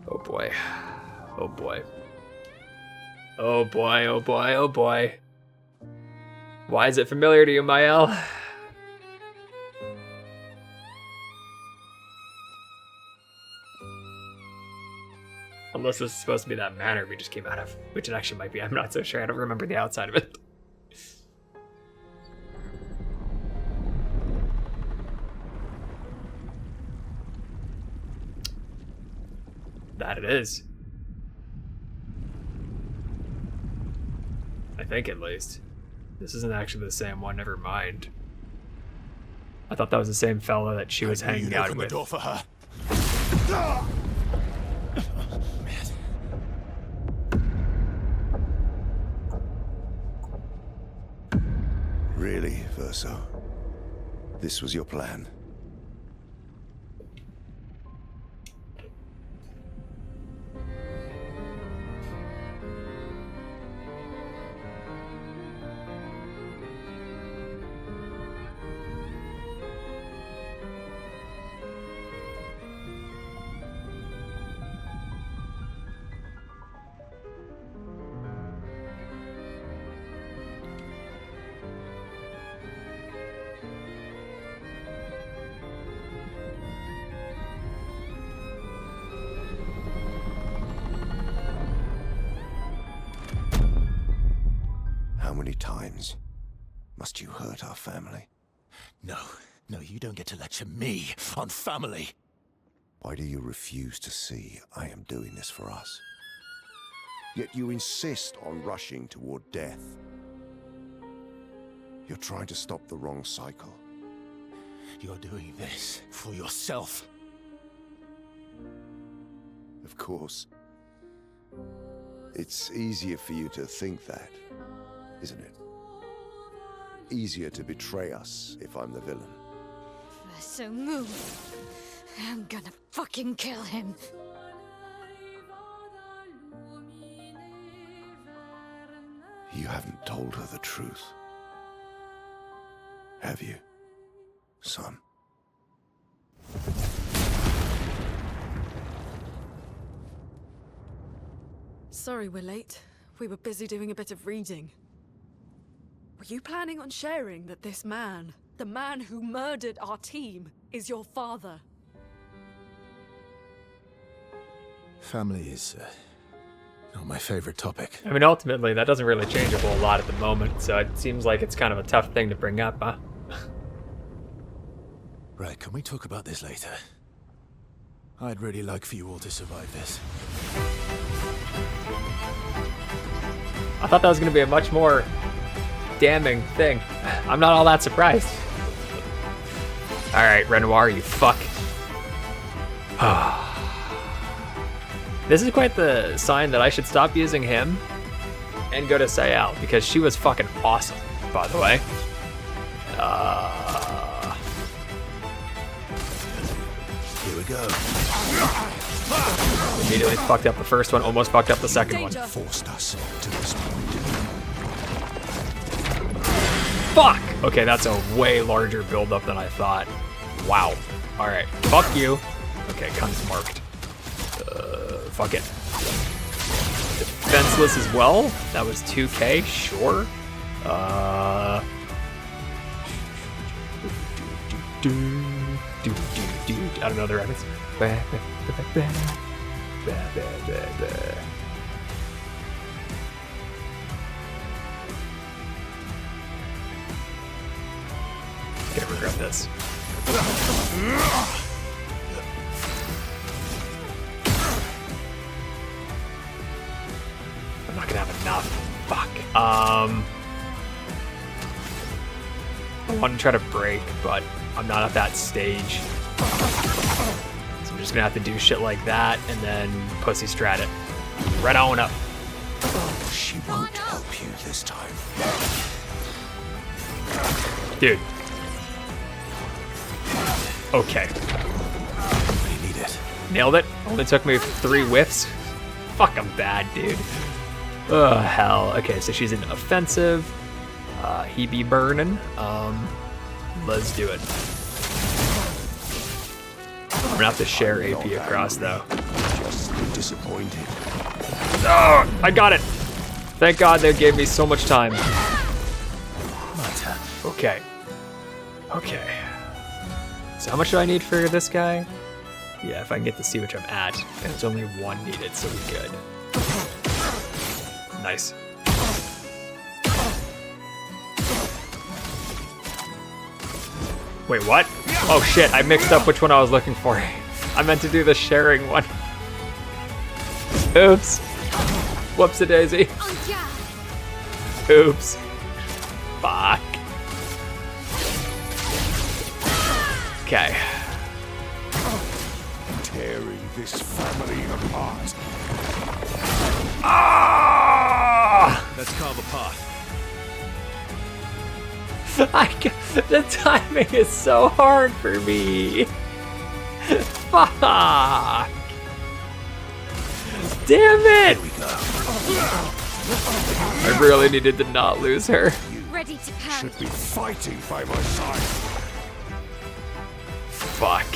Oh boy. Oh boy. Oh boy, oh boy, oh boy. Why is it familiar to you, Mael? Unless this is supposed to be that manor we just came out of, which it actually might be. I'm not so sure. I don't remember the outside of it. That it is. I think at least. This isn't actually the same one, never mind. I thought that was the same fella that she was hanging out with. Open the door for her. Really, Verso? This was your plan? How many times must you hurt our family? No, you don't get to lecture me on family. Why do you refuse to see I am doing this for us? Yet you insist on rushing toward death. You're trying to stop the wrong cycle. You're doing this for yourself. Of course. It's easier for you to think that, isn't it? Easier to betray us if I'm the villain. So move. I'm gonna fucking kill him. You haven't told her the truth. Have you, son? Sorry we're late. We were busy doing a bit of reading. Were you planning on sharing that this man, the man who murdered our team, is your father? Family is not my favorite topic. I mean, ultimately, that doesn't really change a whole lot at the moment, so it seems like it's kind of a tough thing to bring up, huh? Right, can we talk about this later? I'd really like for you all to survive this. I thought that was going to be a much more damning thing. I'm not all that surprised. Alright, Renoir, you fuck. This is quite the sign that I should stop using him and go to Sayal, because she was fucking awesome. by the way. Here we go. Immediately fucked up the first one, almost fucked up the second one. Forced us to this point. Fuck! Okay, that's a way larger buildup than I thought. Wow. Alright, fuck you. Okay, cunt's marked. Fuck it. Defenseless as well. That was 2k, sure. I don't know the reference. Gonna regret this. I'm not gonna have enough. Fuck. I want to try to break, but I'm not at that stage. So I'm just gonna have to do shit like that and then pussy strat it. Right on up. She won't help you this time. Dude. Okay. We need it. Nailed it. Only took me 3 whiffs. Fuck, I'm bad, dude. Oh, hell. Okay, so she's an offensive. He be burning. Let's do it. I'm gonna have to share AP across, though. Just disappointed. Oh, I got it. Thank God they gave me so much time. Okay. Okay. So how much do I need for this guy? Yeah, if I can get to see which I'm at. And it's only 1 needed, so we're good. Nice. Wait, what? Oh shit, I mixed up which one I was looking for. I meant to do the sharing one. Oops. Whoopsie-daisy. Oops. Fuck. Okay. Tearing this family apart. Ah! Let's carve a path. The timing is so hard for me. Fuck. Damn it! I really needed to not lose her. Ready to pound. Should be fighting by my side. Fuck.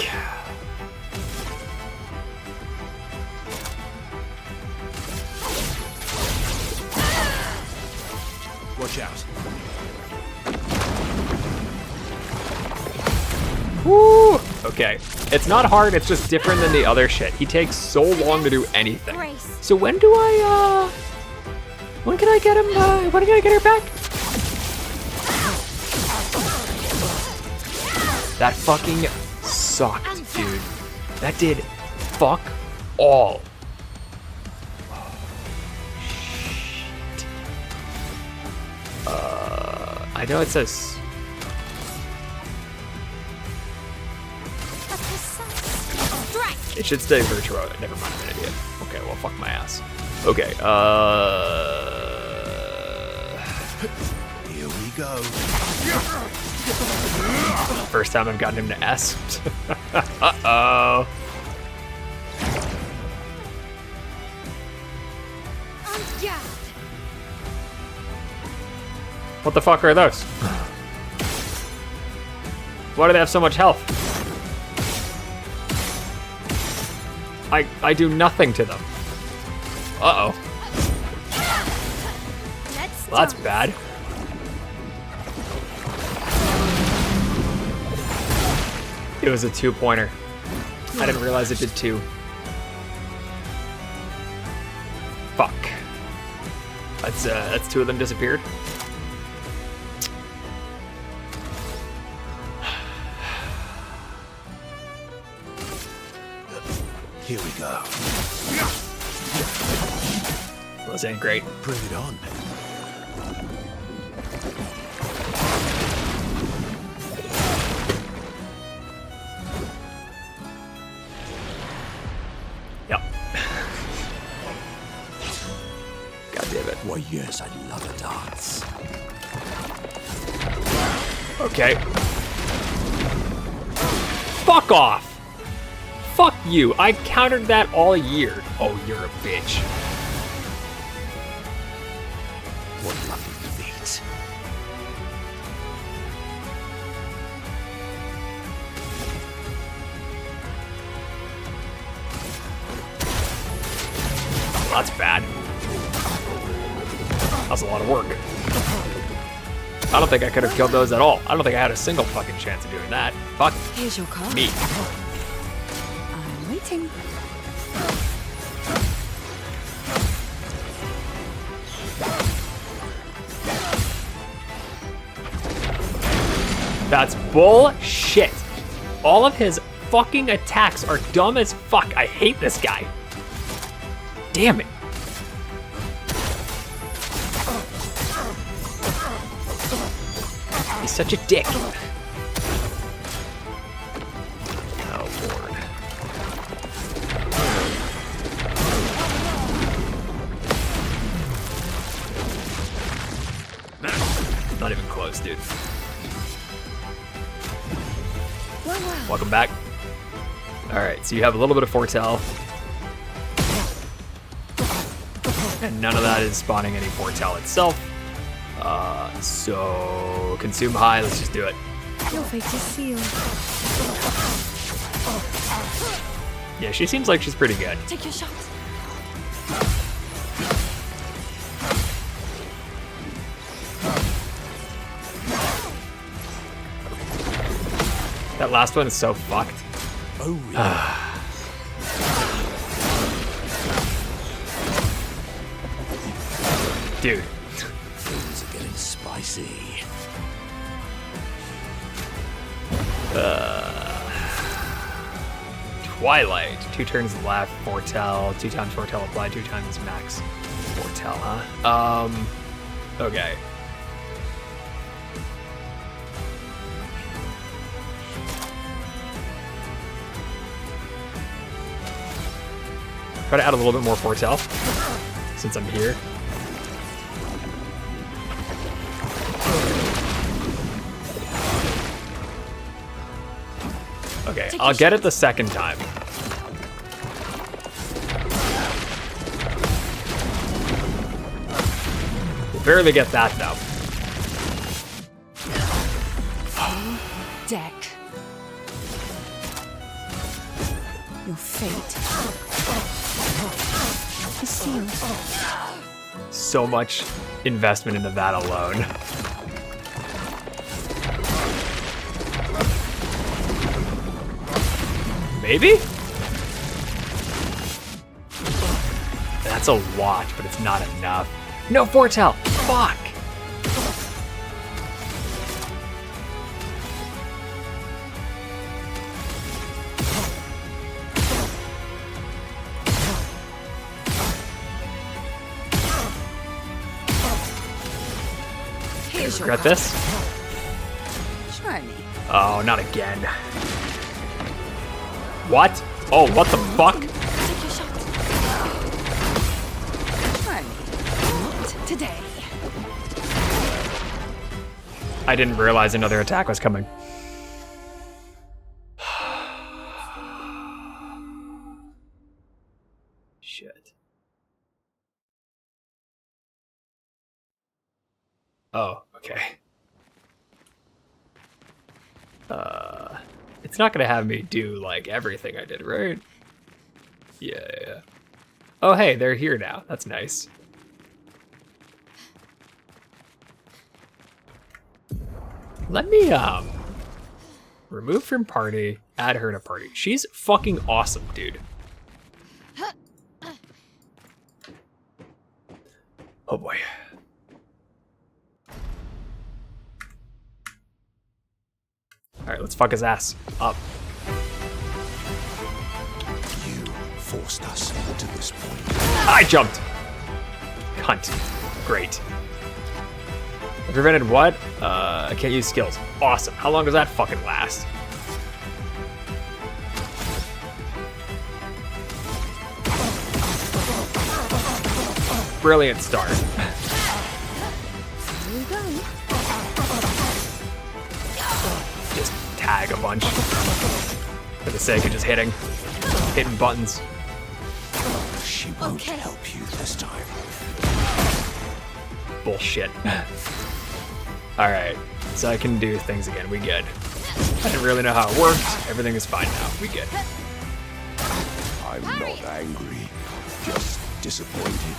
Watch out. Woo! Okay. It's not hard, it's just different than the other shit. He takes so long to do anything. So when do I, when can I get him, when can I get her back? That fucking sucked, dude. That did fuck all. I know it says... It should stay virtual. Never mind, I'm an idiot. Okay, well, fuck my ass. Okay, Here we go. First time I've gotten him to S. Uh-oh. What the fuck are those? Why do they have so much health? I do nothing to them. Uh-oh. Well, that's bad. It was a 2-pointer. I didn't realize it did 2. Fuck. That's 2 of them disappeared. Here we go. Well, this ain't great. Bring it on. Yep. God damn it. Why, yes, I love a dance. Okay. Fuck off! Fuck you, I countered that all year. Oh, you're a bitch. What lucky fate. Well, that's bad. That's a lot of work. I don't think I could have killed those at all. I don't think I had a single fucking chance of doing that. Fuck Here's your car. me. I'm waiting. That's bullshit. All of his fucking attacks are dumb as fuck. I hate this guy. Damn it. He's such a dick. Oh, Lord. Not even close, dude. Welcome back. Alright, so you have a little bit of foretell. And none of that is spawning any foretell itself. So consume high, let's just do it. Your fate is sealed. Yeah, she seems like she's pretty good. Take your shot. That last one is so fucked. Oh, really? Dude. Things are getting spicy. Twilight. 2 turns left, foretell. 2 times foretell applied, 2 times max foretell, huh? Okay. Try to add a little bit more foretell since I'm here. Okay, I'll get it the second time. We'll barely get that though. Deck. Your fate is sealed. So much investment into that alone. Maybe? That's a lot, but it's not enough. No foretell! Fuck! Here's your Regret car. this? Try me. Oh, not again. What? Oh, what the fuck? Take your shot. Try me. Not today. I didn't realize another attack was coming. Shit. Oh, okay. It's not gonna have me do like everything I did, right? Yeah. Oh, hey, they're here now. That's nice. Let me, remove from party, add her to party. She's fucking awesome, dude. Oh boy. All right, let's fuck his ass up. You forced us to this point. I jumped. Cunt. Great. I prevented what? I can't use skills. Awesome. How long does that fucking last? Brilliant start. Here we go. tag a bunch for the sake of just hitting buttons. She won't help you this time. Bullshit. Alright, so I can do things again. We good. I didn't really know how it worked. Everything is fine now. We good. I'm not angry, just disappointed.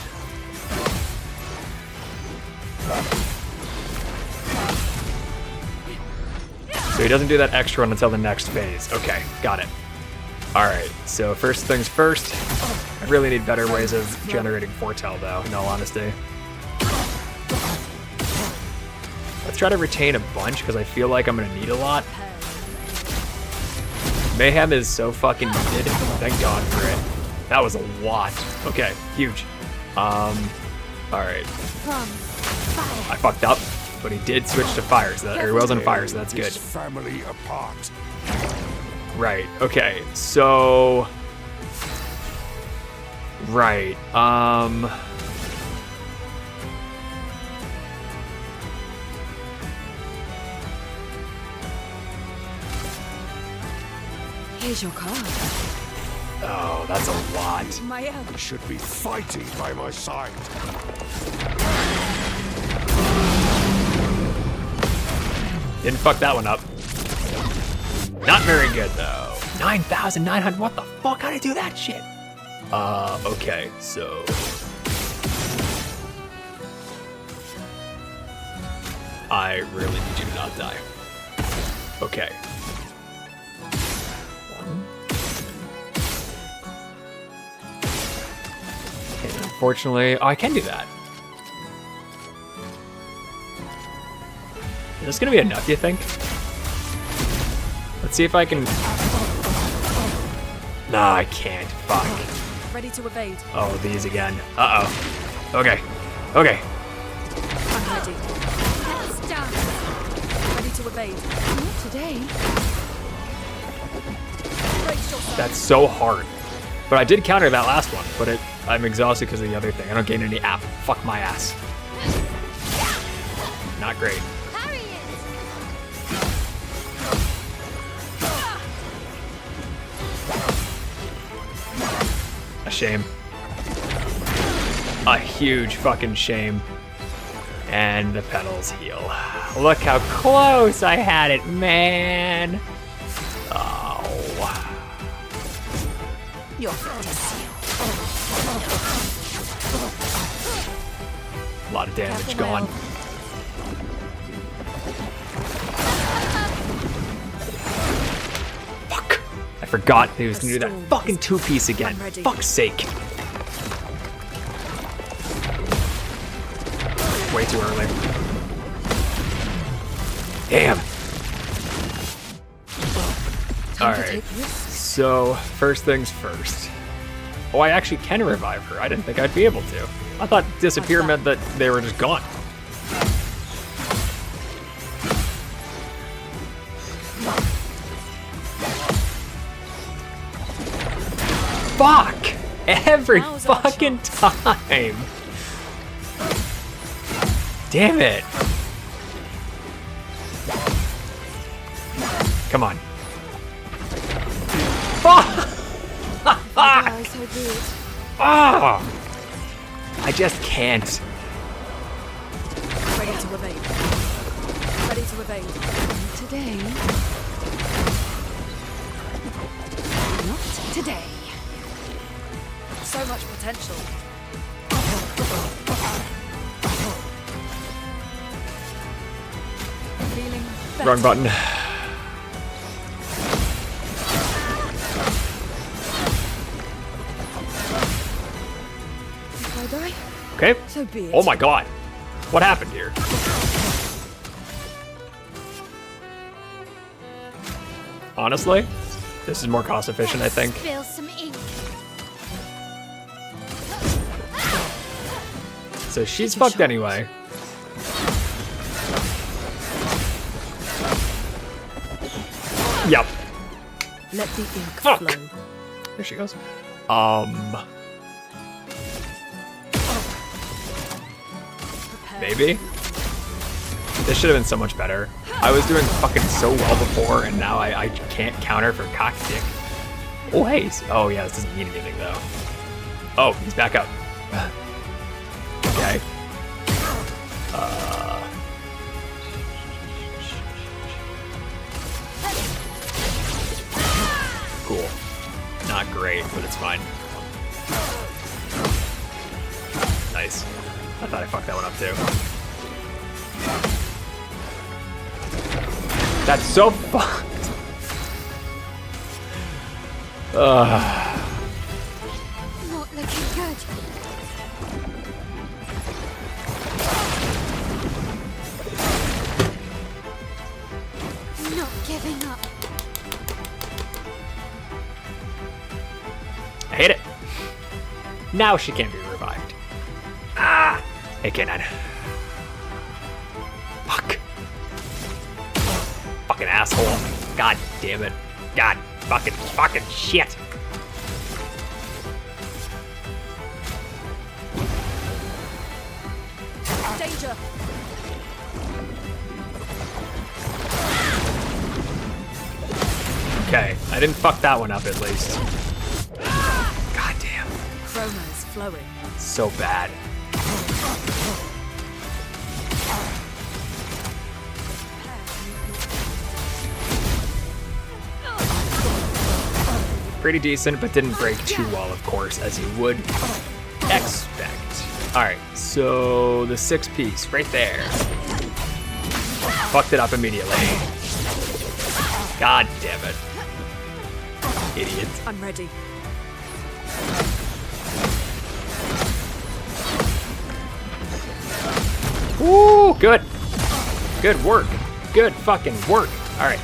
So he doesn't do that extra one until the next phase. Okay, got it. Alright, so first things first. I really need better ways of generating foretell though, in all honesty. Let's try to retain a bunch because I feel like I'm gonna need a lot. Mayhem is so fucking needed. Thank God for it. That was a lot. Okay, huge. Alright. I fucked up, but he did switch to fire, so that, or he was on fire, so that's good. Family apart. Right, okay, so... Right, Here's your card. Oh, that's a lot. You should be fighting by my side. Didn't fuck that one up. Not very good though. 9,900, what the fuck? How'd I do that shit? Okay, so... I really need you to not die. Okay. Okay, unfortunately, oh, I can do that. Is this gonna be enough, you think? Let's see if I can... Nah, I can't. Fuck. Ready to evade. Oh, these again. Uh-oh. Okay. Okay. I'm ready. That's done. Ready to evade. Not today. Brace yourself. That's so hard. But I did counter that last one, but I'm exhausted because of the other thing. I don't gain any app. Fuck my ass. Not great. A shame. A huge fucking shame. And the petals heal. Look how close I had it, man. Oh. You're fit to seal. A lot of damage gone. Fuck. I forgot he was gonna do that fucking two-piece again. Fuck's sake. Way too early. Damn. Alright. So, first things first. Oh, I actually can revive her. I didn't think I'd be able to. I thought disappear meant that they were just gone. Fuck! Every fucking time! Damn it! Come on. Fuck! Oh! I just can't. Ready to evade. Ready to evade. Today. Not today. So much potential. Feeling better. Wrong button. If I die, Okay. so be it. Oh my god. What happened here? Honestly, this is more cost efficient, I think. Spill some ink. So she's fucked anyway. Yep. Let the ink Fuck. flow. There she goes. Maybe? This should have been so much better. I was doing fucking so well before, and now I can't counter for cock dick. Oh, hey. Oh, yeah, this doesn't mean anything, though. Oh, he's back up. Okay. Cool. Not great, but it's fine. Nice. I thought I fucked that one up, too. That's so fucked. Not looking good. Not giving up. I hate it. Now she can't be revived. Ah! Hey, K9. Fuck. Fucking asshole. God damn it. God fucking shit. Danger. Okay, I didn't fuck that one up at least. God damn. Chroma is flowing. So bad. Pretty decent, but didn't break too well, of course, as you would expect. Alright, so the 6-piece right there. Fucked it up immediately. God damn it. Idiot. I'm ready. Ooh, good. Good work. Good fucking work. Alright.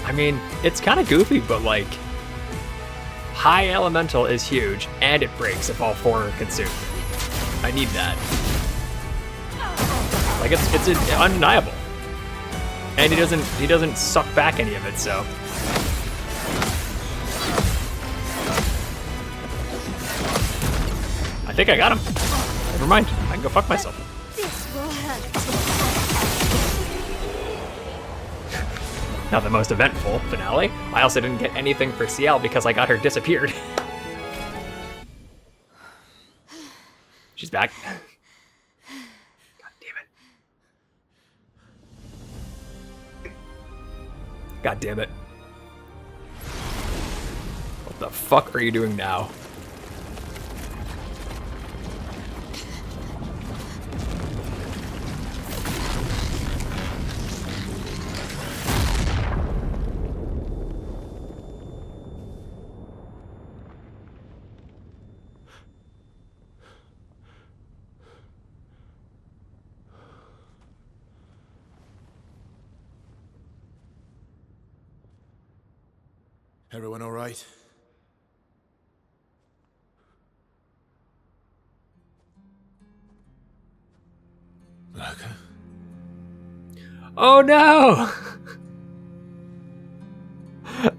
I mean, it's kind of goofy, but like, high elemental is huge, and it breaks if all 4 are consumed. I need that. Like, it's undeniable, and he doesn't suck back any of it. So, I think I got him. Never mind. I can go fuck myself. This will hurt. Not the most eventful finale. I also didn't get anything for CL because I got her disappeared. She's back. God damn it. God damn it. What the fuck are you doing now? Everyone all right? Lurker? Oh no!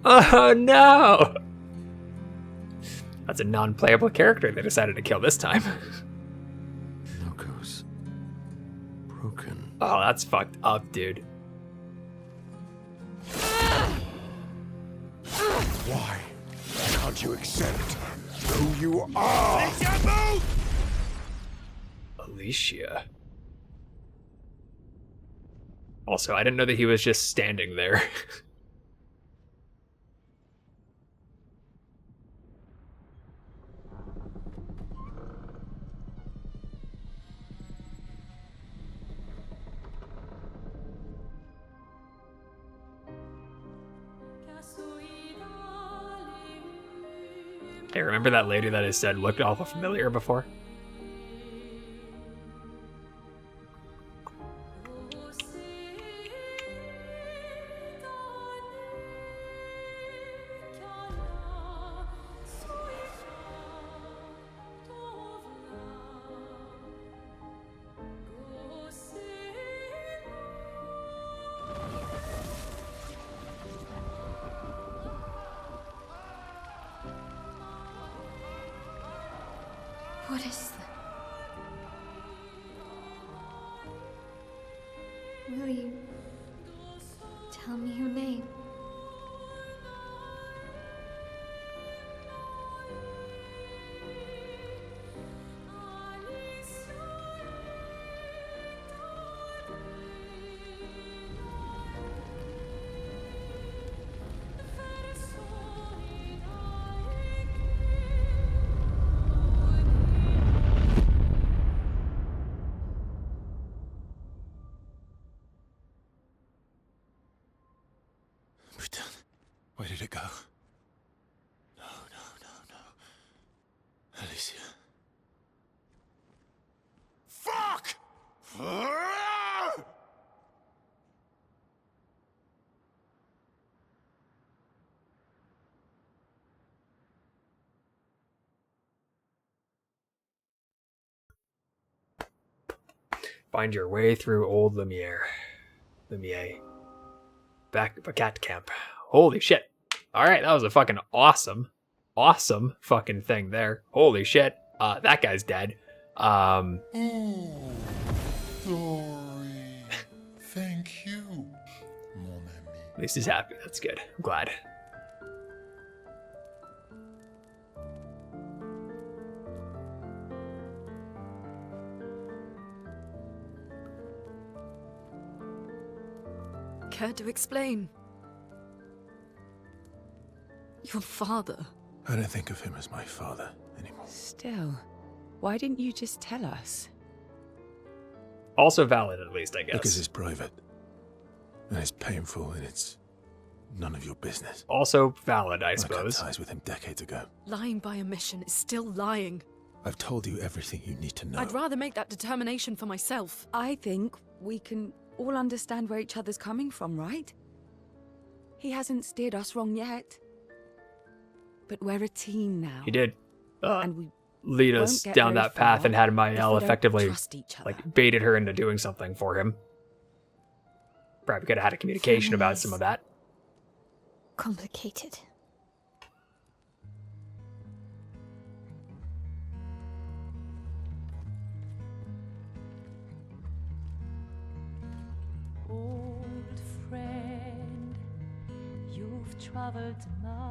Oh no! That's a non-playable character they decided to kill this time. Locos. Broken. Oh, that's fucked up, dude. Why can't you accept who you are? Alicia. Also, I didn't know that he was just standing there. Hey, remember that lady that I said looked awful familiar before? What is Will you tell me your name? Where did it go? No, no, no, no. Alicia. Fuck! Find your way through old Lumiere. Back cat camp. Holy shit. Alright, that was a fucking awesome fucking thing there. Holy shit. That guy's dead. Oh, sorry. Thank you, mon ami. At least he's happy. That's good. I'm glad. Care to explain? Your father. I don't think of him as my father anymore. Still, why didn't you just tell us? Also valid, at least, I guess. Because it's private. And it's painful, and it's none of your business. Also valid, I cut suppose. ties with him decades ago. Lying by omission is still lying. I've told you everything you need to know. I'd rather make that determination for myself. I think we can all understand where each other's coming from, right? He hasn't steered us wrong yet. But we're a team now. He did and we lead us get down very that path, far and had if Mael we don't effectively trust each other. like baited her into doing something for him. Probably could have had a communication about some of that. Complicated. Old friend, you've traveled miles,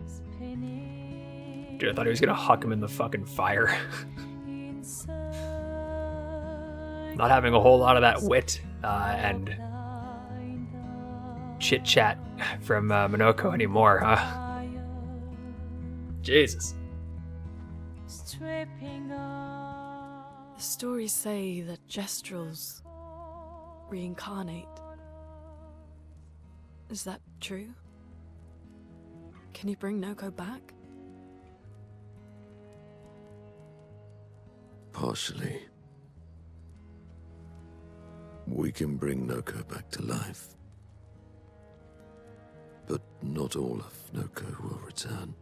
spinning. Dude, I thought he was gonna huck him in the fucking fire. Not having a whole lot of that wit and chit chat from Minoko anymore, huh? Jesus. The stories say that Gestrels reincarnate. Is that true? Can you bring Noko back? Partially. We can bring Noko back to life. But not all of Noko will return.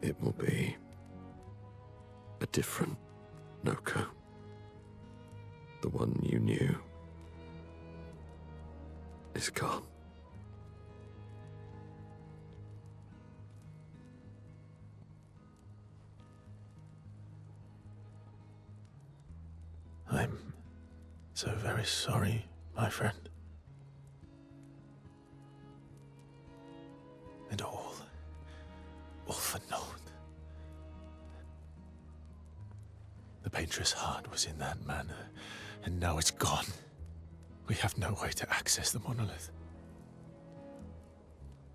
It will be a different Noko. The one you knew is gone. I'm so very sorry, my friend. And all for naught. The painter's heart was in that manor, and now it's gone. We have no way to access the monolith.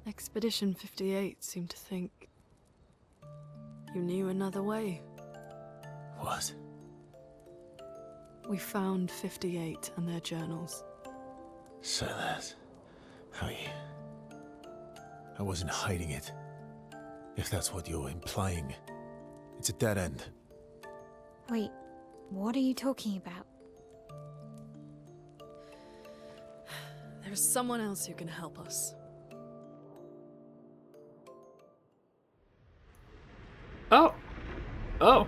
Expedition 58 seemed to think you knew another way. What? We found 58 and their journals. So that's how you... I wasn't hiding it. If that's what you're implying, it's a dead end. Wait, what are you talking about? There is someone else who can help us. Oh. Oh.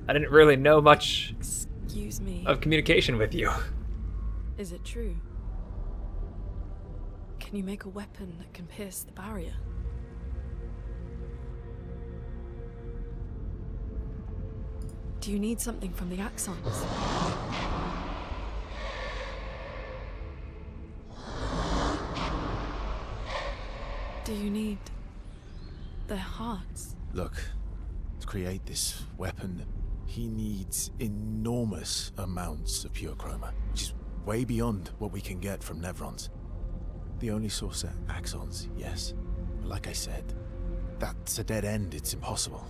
I didn't really know much Excuse me. of communication with you. Is it true? Can you make a weapon that can pierce the barrier? Do you need something from the Axons? Do you need their hearts? Look, to create this weapon, he needs enormous amounts of pure chroma, which is way beyond what we can get from Nevrons. The only source are Axons, yes. But like I said, that's a dead end. It's impossible.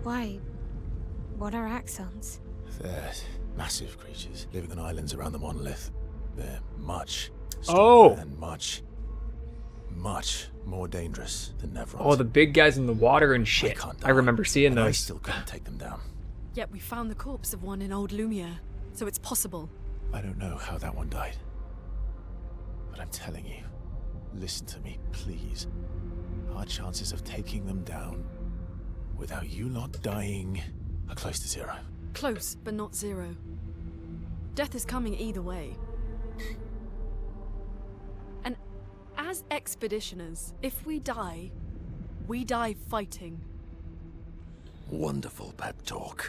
Why? What are Axons? They're massive creatures living on islands around the monolith. They're much Oh. stronger and much more dangerous than Nevrons. Oh, the big guys in the water and shit. I remember seeing and I those. still couldn't take them down. Yet we found the corpse of one in Old Lumiere, so it's possible. I don't know how that one died. But I'm telling you, listen to me, please. Our chances of taking them down without you lot dying are close to zero. Close, but not zero. Death is coming either way. And as expeditioners, if we die fighting. Wonderful pep talk.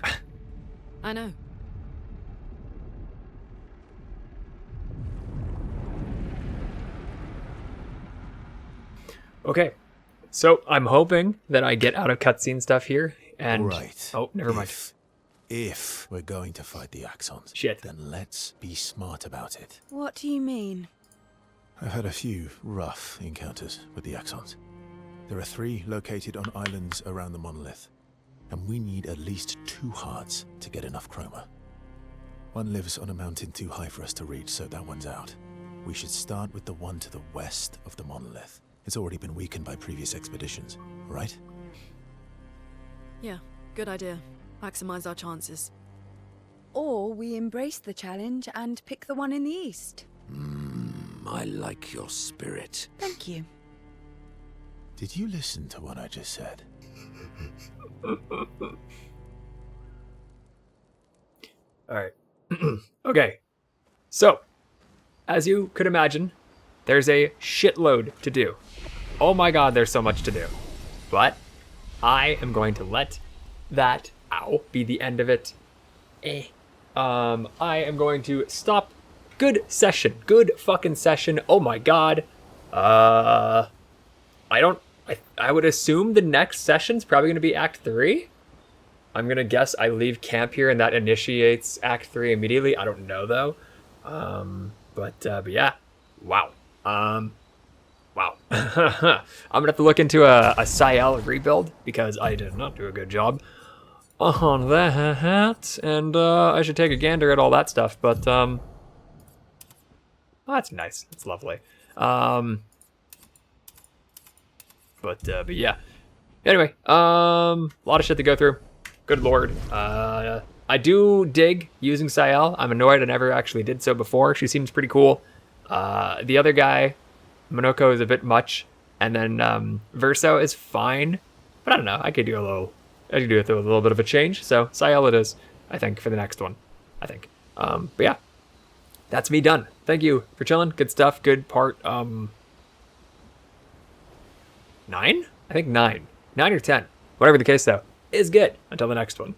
I know. Okay, so I'm hoping that I get out of cutscene stuff here, and Right. oh, never mind. If we're going to fight the Axons, then let's be smart about it. What do you mean? I've had a few rough encounters with the Axons. There are 3 located on islands around the monolith, and we need at least 2 hearts to get enough chroma. One lives on a mountain too high for us to reach, so that one's out. We should start with the one to the west of the monolith. It's already been weakened by previous expeditions, right? Yeah, good idea. Maximize our chances. Or we embrace the challenge and pick the one in the east. I like your spirit. Thank you. Did you listen to what I just said? Alright. Okay. So, as you could imagine, there's a shitload to do. Oh my god, there's so much to do. But I am going to let that, be the end of it. I am going to stop. Good session. Good fucking session. Oh my god. I would assume the next session's probably going to be Act 3. I'm going to guess I leave camp here and that initiates Act 3 immediately. I don't know, though. But yeah. Wow. Wow. I'm going to have to look into a Ciel rebuild because I did not do a good job on that. And I should take a gander at all that stuff. But oh, that's nice. It's lovely. But yeah. Anyway, a lot of shit to go through. Good lord. I do dig using Ciel. I'm annoyed I never actually did so before. She seems pretty cool. The other guy, Monoko, is a bit much. And then Verso is fine. But I don't know. I could do it with a little bit of a change. So Ciel it is, I think, for the next one. I think. But yeah. That's me done. Thank you for chilling. Good stuff. Good part. 9? I think 9. 9 or 10. Whatever the case, though, is good. Until the next one.